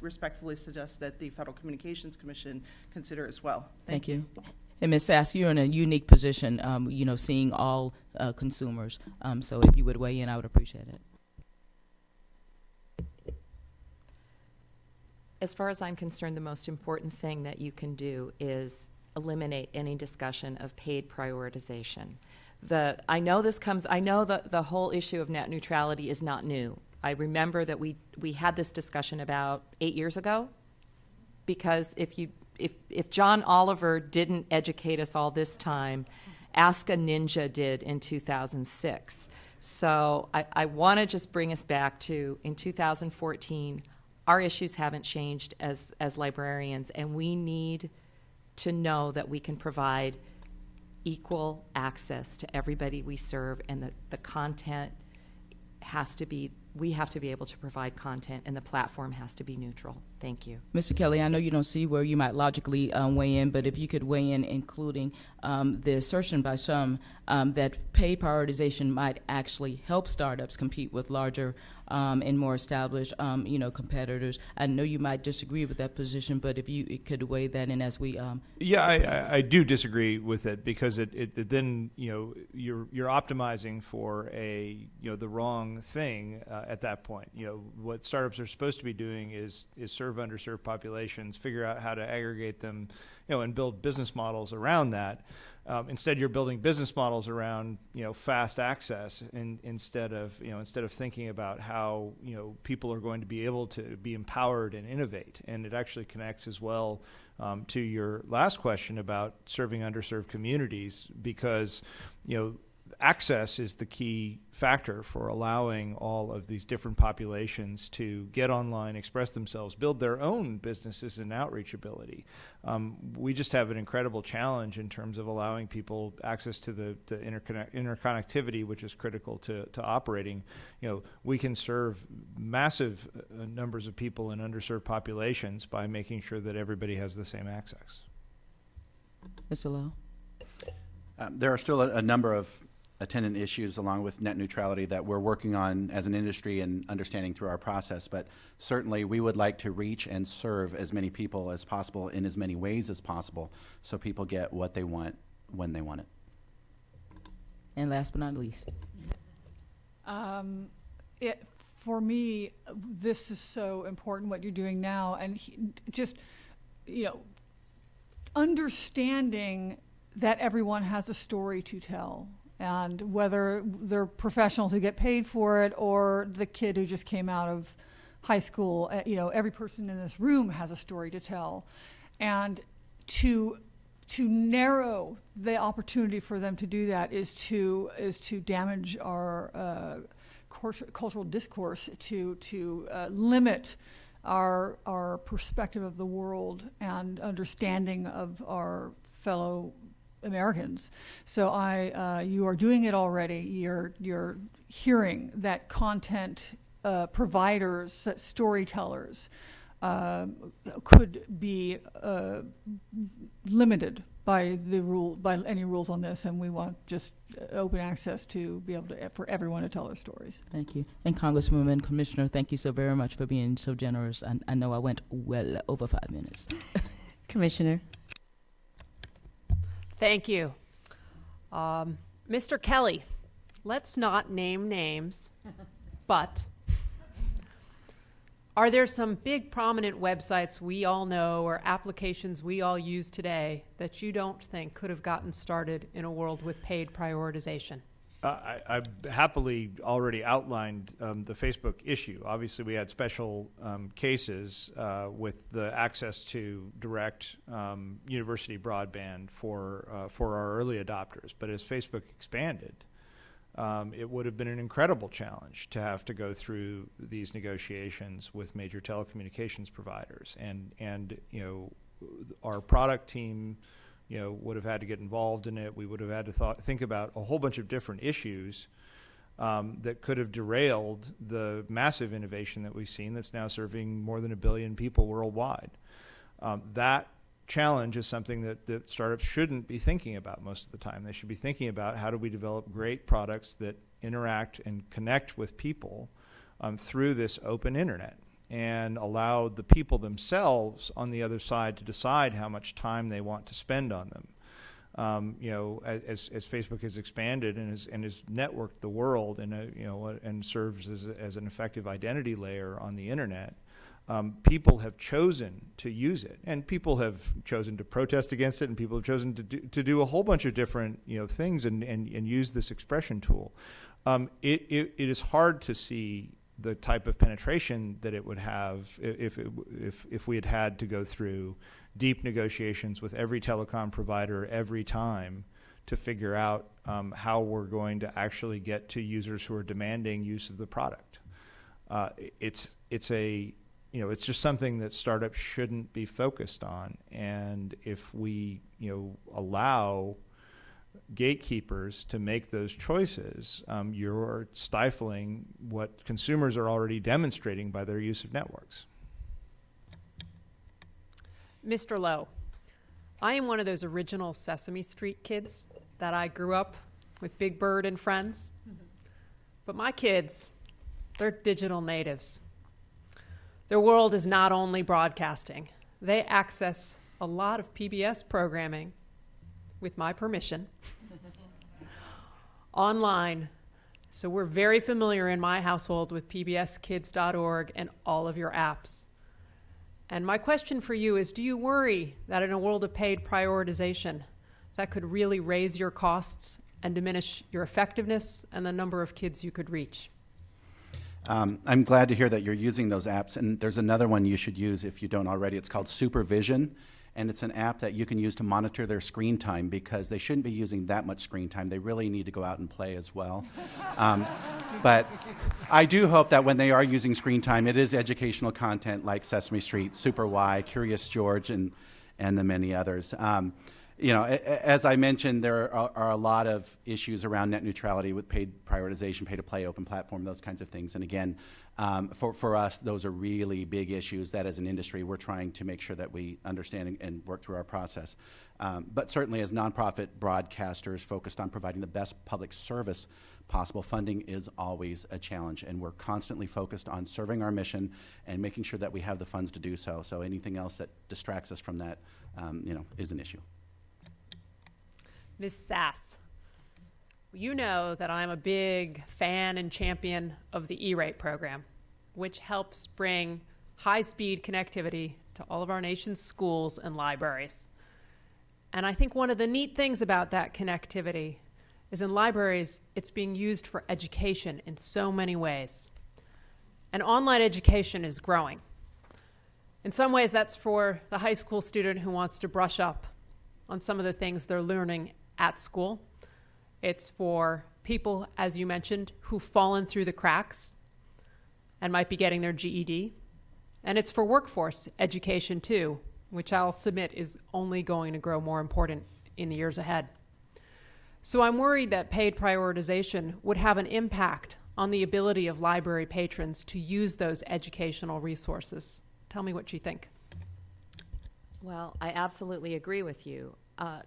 respectfully suggest that the Federal Communications Commission consider as well. Thank you. And Ms. Sass, you're in a unique position, seeing all consumers. So if you would weigh in, I would appreciate it. As far as I'm concerned, the most important thing that you can do is eliminate any discussion of paid prioritization. I know that the whole issue of net neutrality is not new. I remember that we had this discussion about 8 years ago, because if John Oliver didn't educate us all this time, Ask a Ninja did in 2006. So I want to just bring us back to, in 2014, our issues haven't changed as librarians, and we need to know that we can provide equal access to everybody we serve, and that the content has to be, we have to be able to provide content, and the platform has to be neutral. Thank you. Mr. Kelly, I know you don't see where you might logically weigh in, but if you could weigh in, including the assertion by some that pay prioritization might actually help startups compete with larger and more established, competitors. I know you might disagree with that position, but if you could weigh that in as we. Yeah, I do disagree with it, because it then you're optimizing for the wrong thing at that point. What startups are supposed to be doing is serve underserved populations, figure out how to aggregate them, and build business models around that. Instead, you're building business models around fast access, and instead of thinking about how people are going to be able to be empowered and innovate. And it actually connects as well to your last question about serving underserved communities, because access is the key factor for allowing all of these different populations to get online, express themselves, build their own businesses and outreach ability. We just have an incredible challenge in terms of allowing people access to the interconnectivity, which is critical to operating. We can serve massive numbers of people in underserved populations by making sure that everybody has the same access. Mr. Lowe? There are still a number of attendant issues along with net neutrality that we're working on as an industry and understanding through our process, but certainly we would like to reach and serve as many people as possible in as many ways as possible, so people get what they want when they want it. And last but not least. For me, this is so important, what you're doing now, and understanding that everyone has a story to tell. And whether they're professionals who get paid for it or the kid who just came out of high school, every person in this room has a story to tell. And to narrow the opportunity for them to do that is to damage our cultural discourse, to limit our perspective of the world and understanding of our fellow Americans. So you are doing it already. You're hearing that content providers, that storytellers could be limited by any rules on this, and we want just open access to be able to for everyone to tell their stories. Thank you. And Congresswoman, Commissioner, thank you so very much for being so generous. I know I went well over 5 minutes. Commissioner. Thank you. Mr. Kelly, let's not name names, but are there some big prominent websites we all know or applications we all use today that you don't think could have gotten started in a world with paid prioritization? I happily already outlined the Facebook issue. Obviously, we had special cases with the access to direct university broadband for our early adopters. But as Facebook expanded, it would have been an incredible challenge to have to go through these negotiations with major telecommunications providers, and our product team would have had to get involved in it. We would have had to think about a whole bunch of different issues that could have derailed the massive innovation that we've seen that's now serving more than 1 billion people worldwide. That challenge is something that startups shouldn't be thinking about most of the time. They should be thinking about how do we develop great products that interact and connect with people through this open internet, and allow the people themselves on the other side to decide how much time they want to spend on them. As Facebook has expanded and has networked the world and serves as an effective identity layer on the internet, people have chosen to use it, and people have chosen to protest against it, and people have chosen to do a whole bunch of different things and use this expression tool. It is hard to see the type of penetration that it would have if we had to go through deep negotiations with every telecom provider every time to figure out how we're going to actually get to users who are demanding use of the product. It's just something that startups shouldn't be focused on, and if we allow gatekeepers to make those choices, you're stifling what consumers are already demonstrating by their use of networks. Mr. Lowe, I am one of those original Sesame Street kids that I grew up with Big Bird and friends. But my kids, they're digital natives. Their world is not only broadcasting. They access a lot of PBS programming, with my permission, online. So we're very familiar in my household with pbskids.org and all of your apps. And my question for you is, do you worry that in a world of paid prioritization, that could really raise your costs and diminish your effectiveness and the number of kids you could reach? I'm glad to hear that you're using those apps, and there's another one you should use if you don't already. It's called Supervision, and it's an app that you can use to monitor their screen time, because they shouldn't be using that much screen time. They really need to go out and play as well. But I do hope that when they are using screen time, it is educational content like Sesame Street, Super Y, Curious George, and the many others. As I mentioned, there are a lot of issues around net neutrality with paid prioritization, pay-to-play, open platform, those kinds of things. And again, for us, those are really big issues that as an industry we're trying to make sure that we understand and work through our process. But certainly as nonprofit broadcasters focused on providing the best public service possible, funding is always a challenge, and we're constantly focused on serving our mission and making sure that we have the funds to do so. So anything else that distracts us from that, is an issue. Ms. Sass, you know that I'm a big fan and champion of the E-rate program, which helps bring high-speed connectivity to all of our nation's schools and libraries. And I think one of the neat things about that connectivity is in libraries, it's being used for education in so many ways. And online education is growing. In some ways, that's for the high school student who wants to brush up on some of the things they're learning at school. It's for people, as you mentioned, who've fallen through the cracks and might be getting their GED. And it's for workforce education too, which I'll submit is only going to grow more important in the years ahead. So I'm worried that paid prioritization would have an impact on the ability of library patrons to use those educational resources. Tell me what you think. Well, I absolutely agree with you.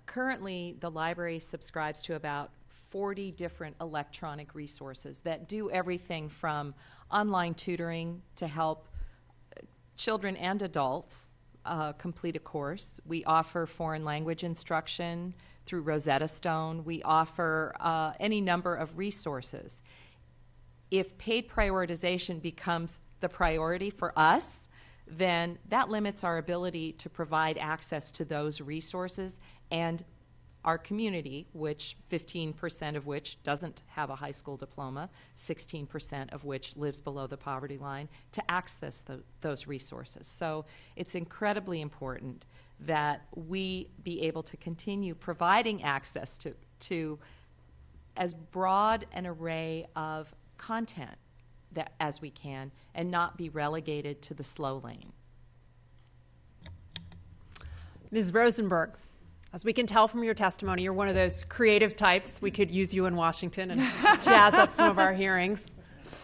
Currently, the library subscribes to about 40 different electronic resources that do everything from online tutoring to help children and adults complete a course. We offer foreign language instruction through Rosetta Stone. We offer any number of resources. If paid prioritization becomes the priority for us, then that limits our ability to provide access to those resources and our community, which 15% of which doesn't have a high school diploma, 16% of which lives below the poverty line, to access those resources. So it's incredibly important that we be able to continue providing access to as broad an array of content as we can, and not be relegated to the slow lane. Ms. Rosenberg, as we can tell from your testimony, you're one of those creative types. We could use you in Washington and jazz up some of our hearings.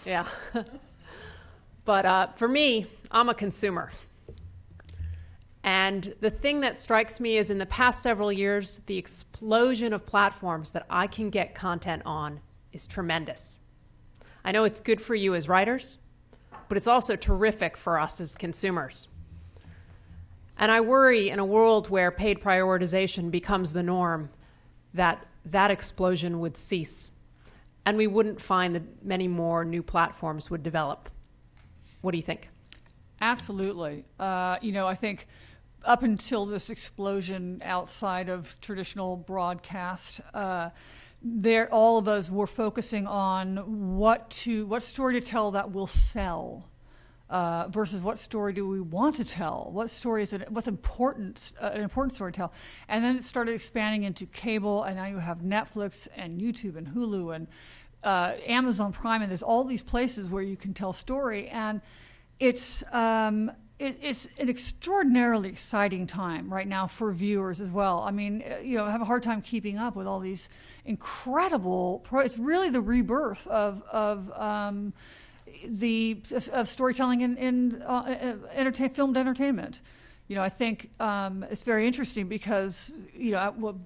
Yeah. But for me, I'm a consumer. And the thing that strikes me is in the past several years, the explosion of platforms that I can get content on is tremendous. I know it's good for you as writers, but it's also terrific for us as consumers. And I worry in a world where paid prioritization becomes the norm that that explosion would cease and we wouldn't find that many more new platforms would develop. What do you think? Absolutely. I think up until this explosion outside of traditional broadcast, all of us were focusing on what story to tell that will sell, versus what story do we want to tell? What story is it? What's important? An important story to tell. And then it started expanding into cable, and now you have Netflix and YouTube and Hulu and Amazon Prime, and there's all these places where you can tell story, and it's an extraordinarily exciting time right now for viewers as well. I mean, I have a hard time keeping up with all these incredible. It's really the rebirth of storytelling in filmed entertainment. I think it's very interesting because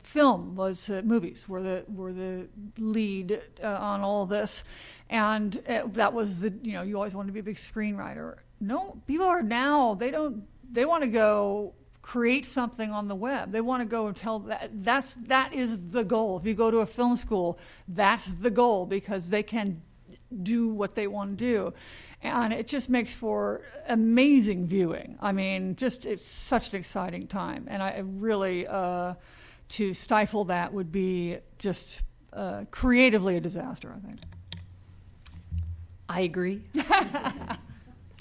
film was movies were the lead on all of this, and that was you always wanted to be a big screenwriter. No, people are now they want to go create something on the web. They want to go and tell that is the goal. If you go to a film school, that's the goal because they can do what they want to do. And it just makes for amazing viewing. I mean, it's such an exciting time. And I really, to stifle that would be just creatively a disaster, I think. I agree.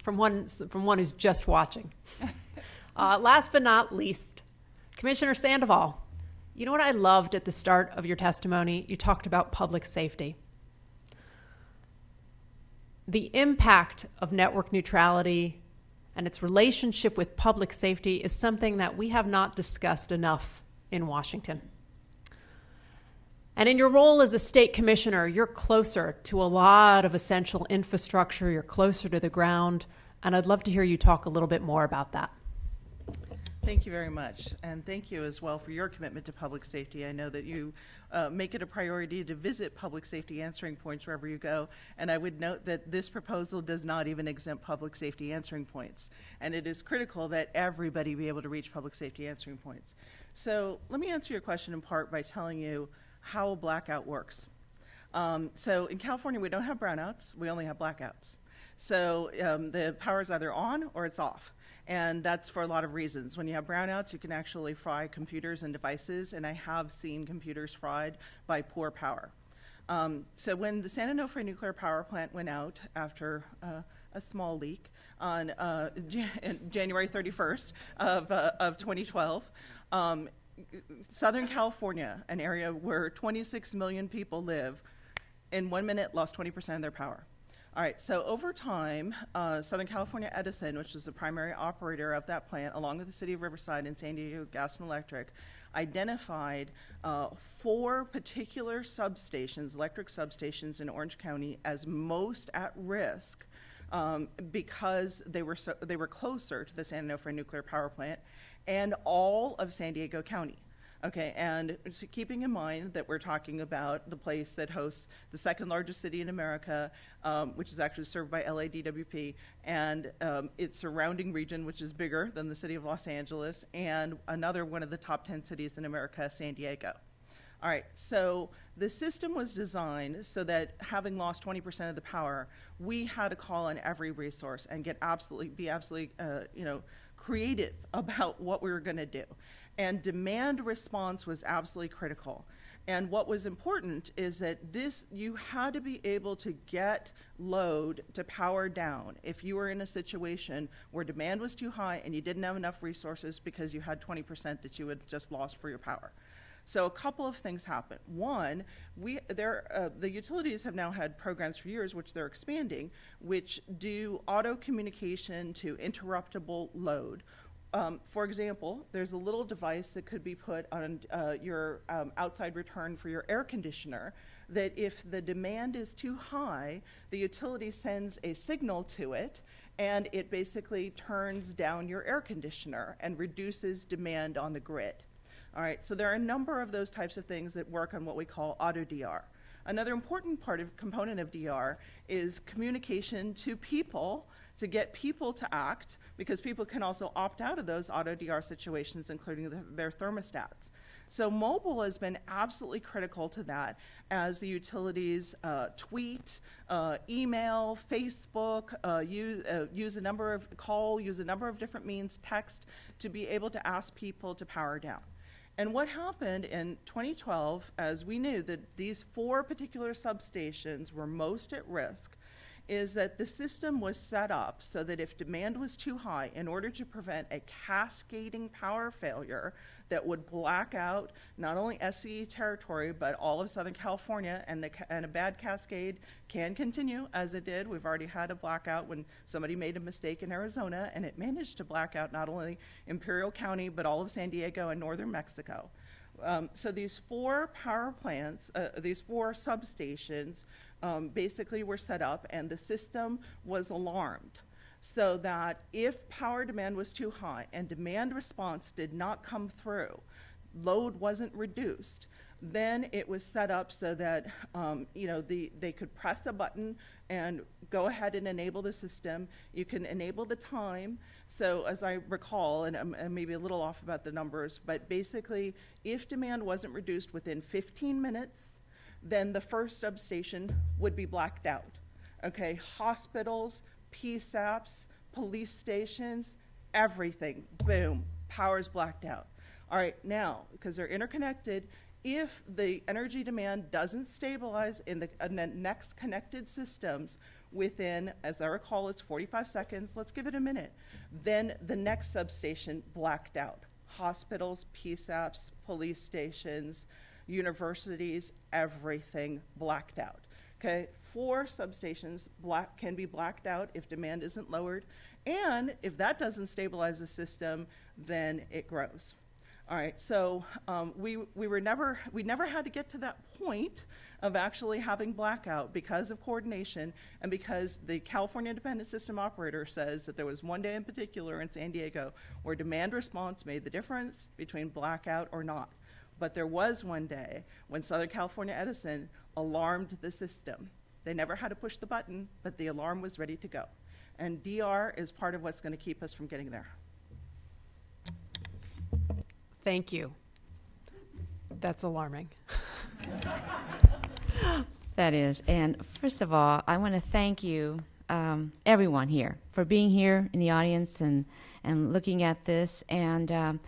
From one who's just watching. Last but not least, Commissioner Sandoval, you know what I loved at the start of your testimony? You talked about public safety. The impact of network neutrality and its relationship with public safety is something that we have not discussed enough in Washington. And in your role as a state commissioner, you're closer to a lot of essential infrastructure, you're closer to the ground, and I'd love to hear you talk a little bit more about that. Thank you very much, and thank you as well for your commitment to public safety. I know that you make it a priority to visit public safety answering points wherever you go, and I would note that this proposal does not even exempt public safety answering points, and it is critical that everybody be able to reach public safety answering points. So let me answer your question in part by telling you how a blackout works. So in California, we don't have brownouts, we only have blackouts. So the power is either on or it's off. And that's for a lot of reasons. When you have brownouts, you can actually fry computers and devices, and I have seen computers fried by poor power. So when the San Onofre nuclear power plant went out after a small leak on January 31st of 2012, Southern California, an area where 26 million people live, in 1 minute lost 20% of their power. All right, so over time, Southern California Edison, which is the primary operator of that plant, along with the City of Riverside and San Diego Gas and Electric, identified 4 particular substations, electric substations in Orange County, as most at risk because they were closer to the San Onofre nuclear power plant and all of San Diego County. Okay, and so keeping in mind that we're talking about the place that hosts the second largest city in America, which is actually served by LADWP, and its surrounding region, which is bigger than the city of Los Angeles, and another one of the top 10 cities in America, San Diego. All right, so the system was designed so that having lost 20% of the power, we had to call on every resource and be absolutely creative about what we were going to do. And demand response was absolutely critical. And what was important is that you had to be able to get load to power down if you were in a situation where demand was too high and you didn't have enough resources because you had 20% that you had just lost for your power. So a couple of things happened. One, the utilities have now had programs for years, which they're expanding, which do auto communication to interruptible load. For example, there's a little device that could be put on your outside return for your air conditioner that if the demand is too high, the utility sends a signal to it and it basically turns down your air conditioner and reduces demand on the grid. All right, so there are a number of those types of things that work on what we call auto DR. Another important component of DR is communication to people to get people to act, because people can also opt out of those auto DR situations, including their thermostats. So mobile has been absolutely critical to that as the utilities tweet, email, Facebook, use a number of different means, text, to be able to ask people to power down. And what happened in 2012, as we knew that these 4 particular substations were most at risk, is that the system was set up so that if demand was too high, in order to prevent a cascading power failure that would black out not only SCE territory, but all of Southern California, and a bad cascade can continue, as it did. We've already had a blackout when somebody made a mistake in Arizona, and it managed to black out not only Imperial County, but all of San Diego and northern Mexico. So these 4 power plants, these 4 substations, basically were set up, and the system was alarmed so that if power demand was too high and demand response did not come through, load wasn't reduced, then it was set up so that they could press a button and go ahead and enable the system. You can enable the time. So as I recall, and I'm maybe a little off about the numbers, but basically if demand wasn't reduced within 15 minutes, then the first substation would be blacked out. Okay, hospitals, PSAPs, police stations, everything, boom, power's blacked out. All right, now, because they're interconnected, if the energy demand doesn't stabilize in the next connected systems within, as I recall, it's 45 seconds, let's give it a minute, then the next substation blacked out. Hospitals, PSAPs, police stations, universities, everything blacked out. Okay, 4 substations can be blacked out if demand isn't lowered, and if that doesn't stabilize the system, then it grows. All right, so we never had to get to that point of actually having blackout because of coordination and because the California Independent System Operator says that there was one day in particular in San Diego where demand response made the difference between blackout or not. But there was one day when Southern California Edison alarmed the system. They never had to push the button, but the alarm was ready to go. And DR is part of what's going to keep us from getting there. Thank you. That's alarming. That is. And first of all, I want to thank you, everyone here, for being here in the audience and looking at this. And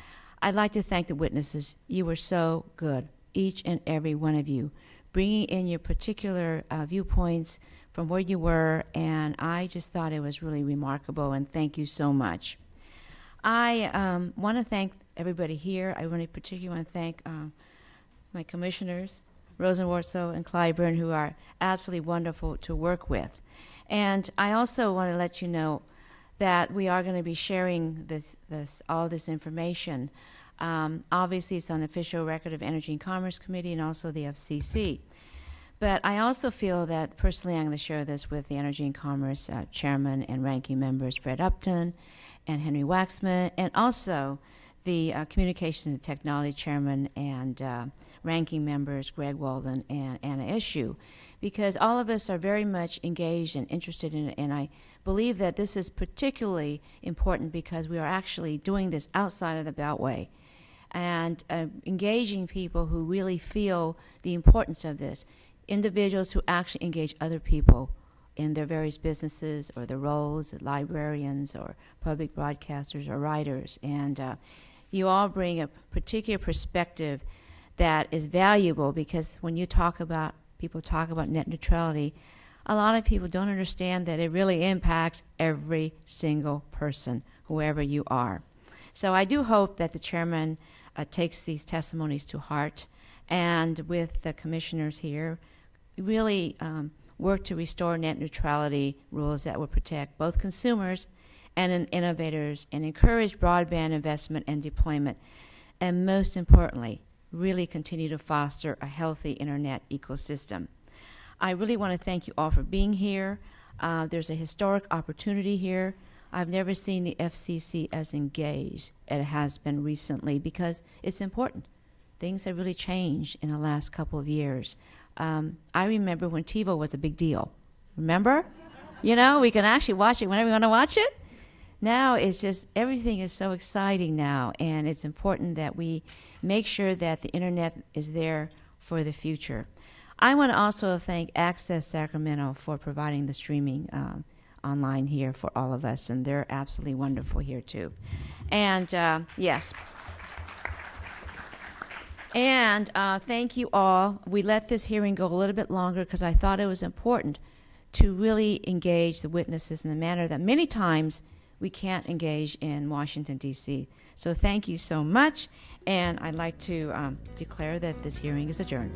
I'd like to thank the witnesses. You were so good, each and every one of you, bringing in your particular viewpoints from where you were. And I just thought it was really remarkable. And thank you so much. I want to thank everybody here. I really particularly want to thank my commissioners, Rosenwortzel and Clyburn, who are absolutely wonderful to work with. And I also want to let you know that we are going to be sharing all this information. Obviously, it's on official record of Energy and Commerce Committee and also the FCC. But I also feel that personally I'm going to share this with the Energy and Commerce Chairman and Ranking Members Fred Upton and Henry Waxman, and also the Communications and Technology Chairman and Ranking Members Greg Walden and Anna Eshoo, because all of us are very much engaged and interested in it, and I believe that this is particularly important because we are actually doing this outside of the Beltway and engaging people who really feel the importance of this, individuals who actually engage other people in their various businesses or their roles, librarians or public broadcasters or writers. And you all bring a particular perspective that is valuable, because when people talk about net neutrality, a lot of people don't understand that it really impacts every single person, whoever you are. So I do hope that the chairman takes these testimonies to heart, and with the commissioners here, really work to restore net neutrality rules that will protect both consumers and innovators and encourage broadband investment and deployment, and most importantly, really continue to foster a healthy internet ecosystem. I really want to thank you all for being here. There's a historic opportunity here. I've never seen the FCC as engaged as it has been recently, because it's important. Things have really changed in the last couple of years. I remember when TiVo was a big deal. Remember? You know, we can actually watch it whenever we want to watch it. Now it's just, everything is so exciting now, and it's important that we make sure that the internet is there for the future. I want to also thank Access Sacramento for providing the streaming online here for all of us, and they're absolutely wonderful here too. And yes. And thank you all. We let this hearing go a little bit longer because I thought it was important to really engage the witnesses in a manner that many times we can't engage in Washington, D.C. So thank you so much, and I'd like to declare that this hearing is adjourned.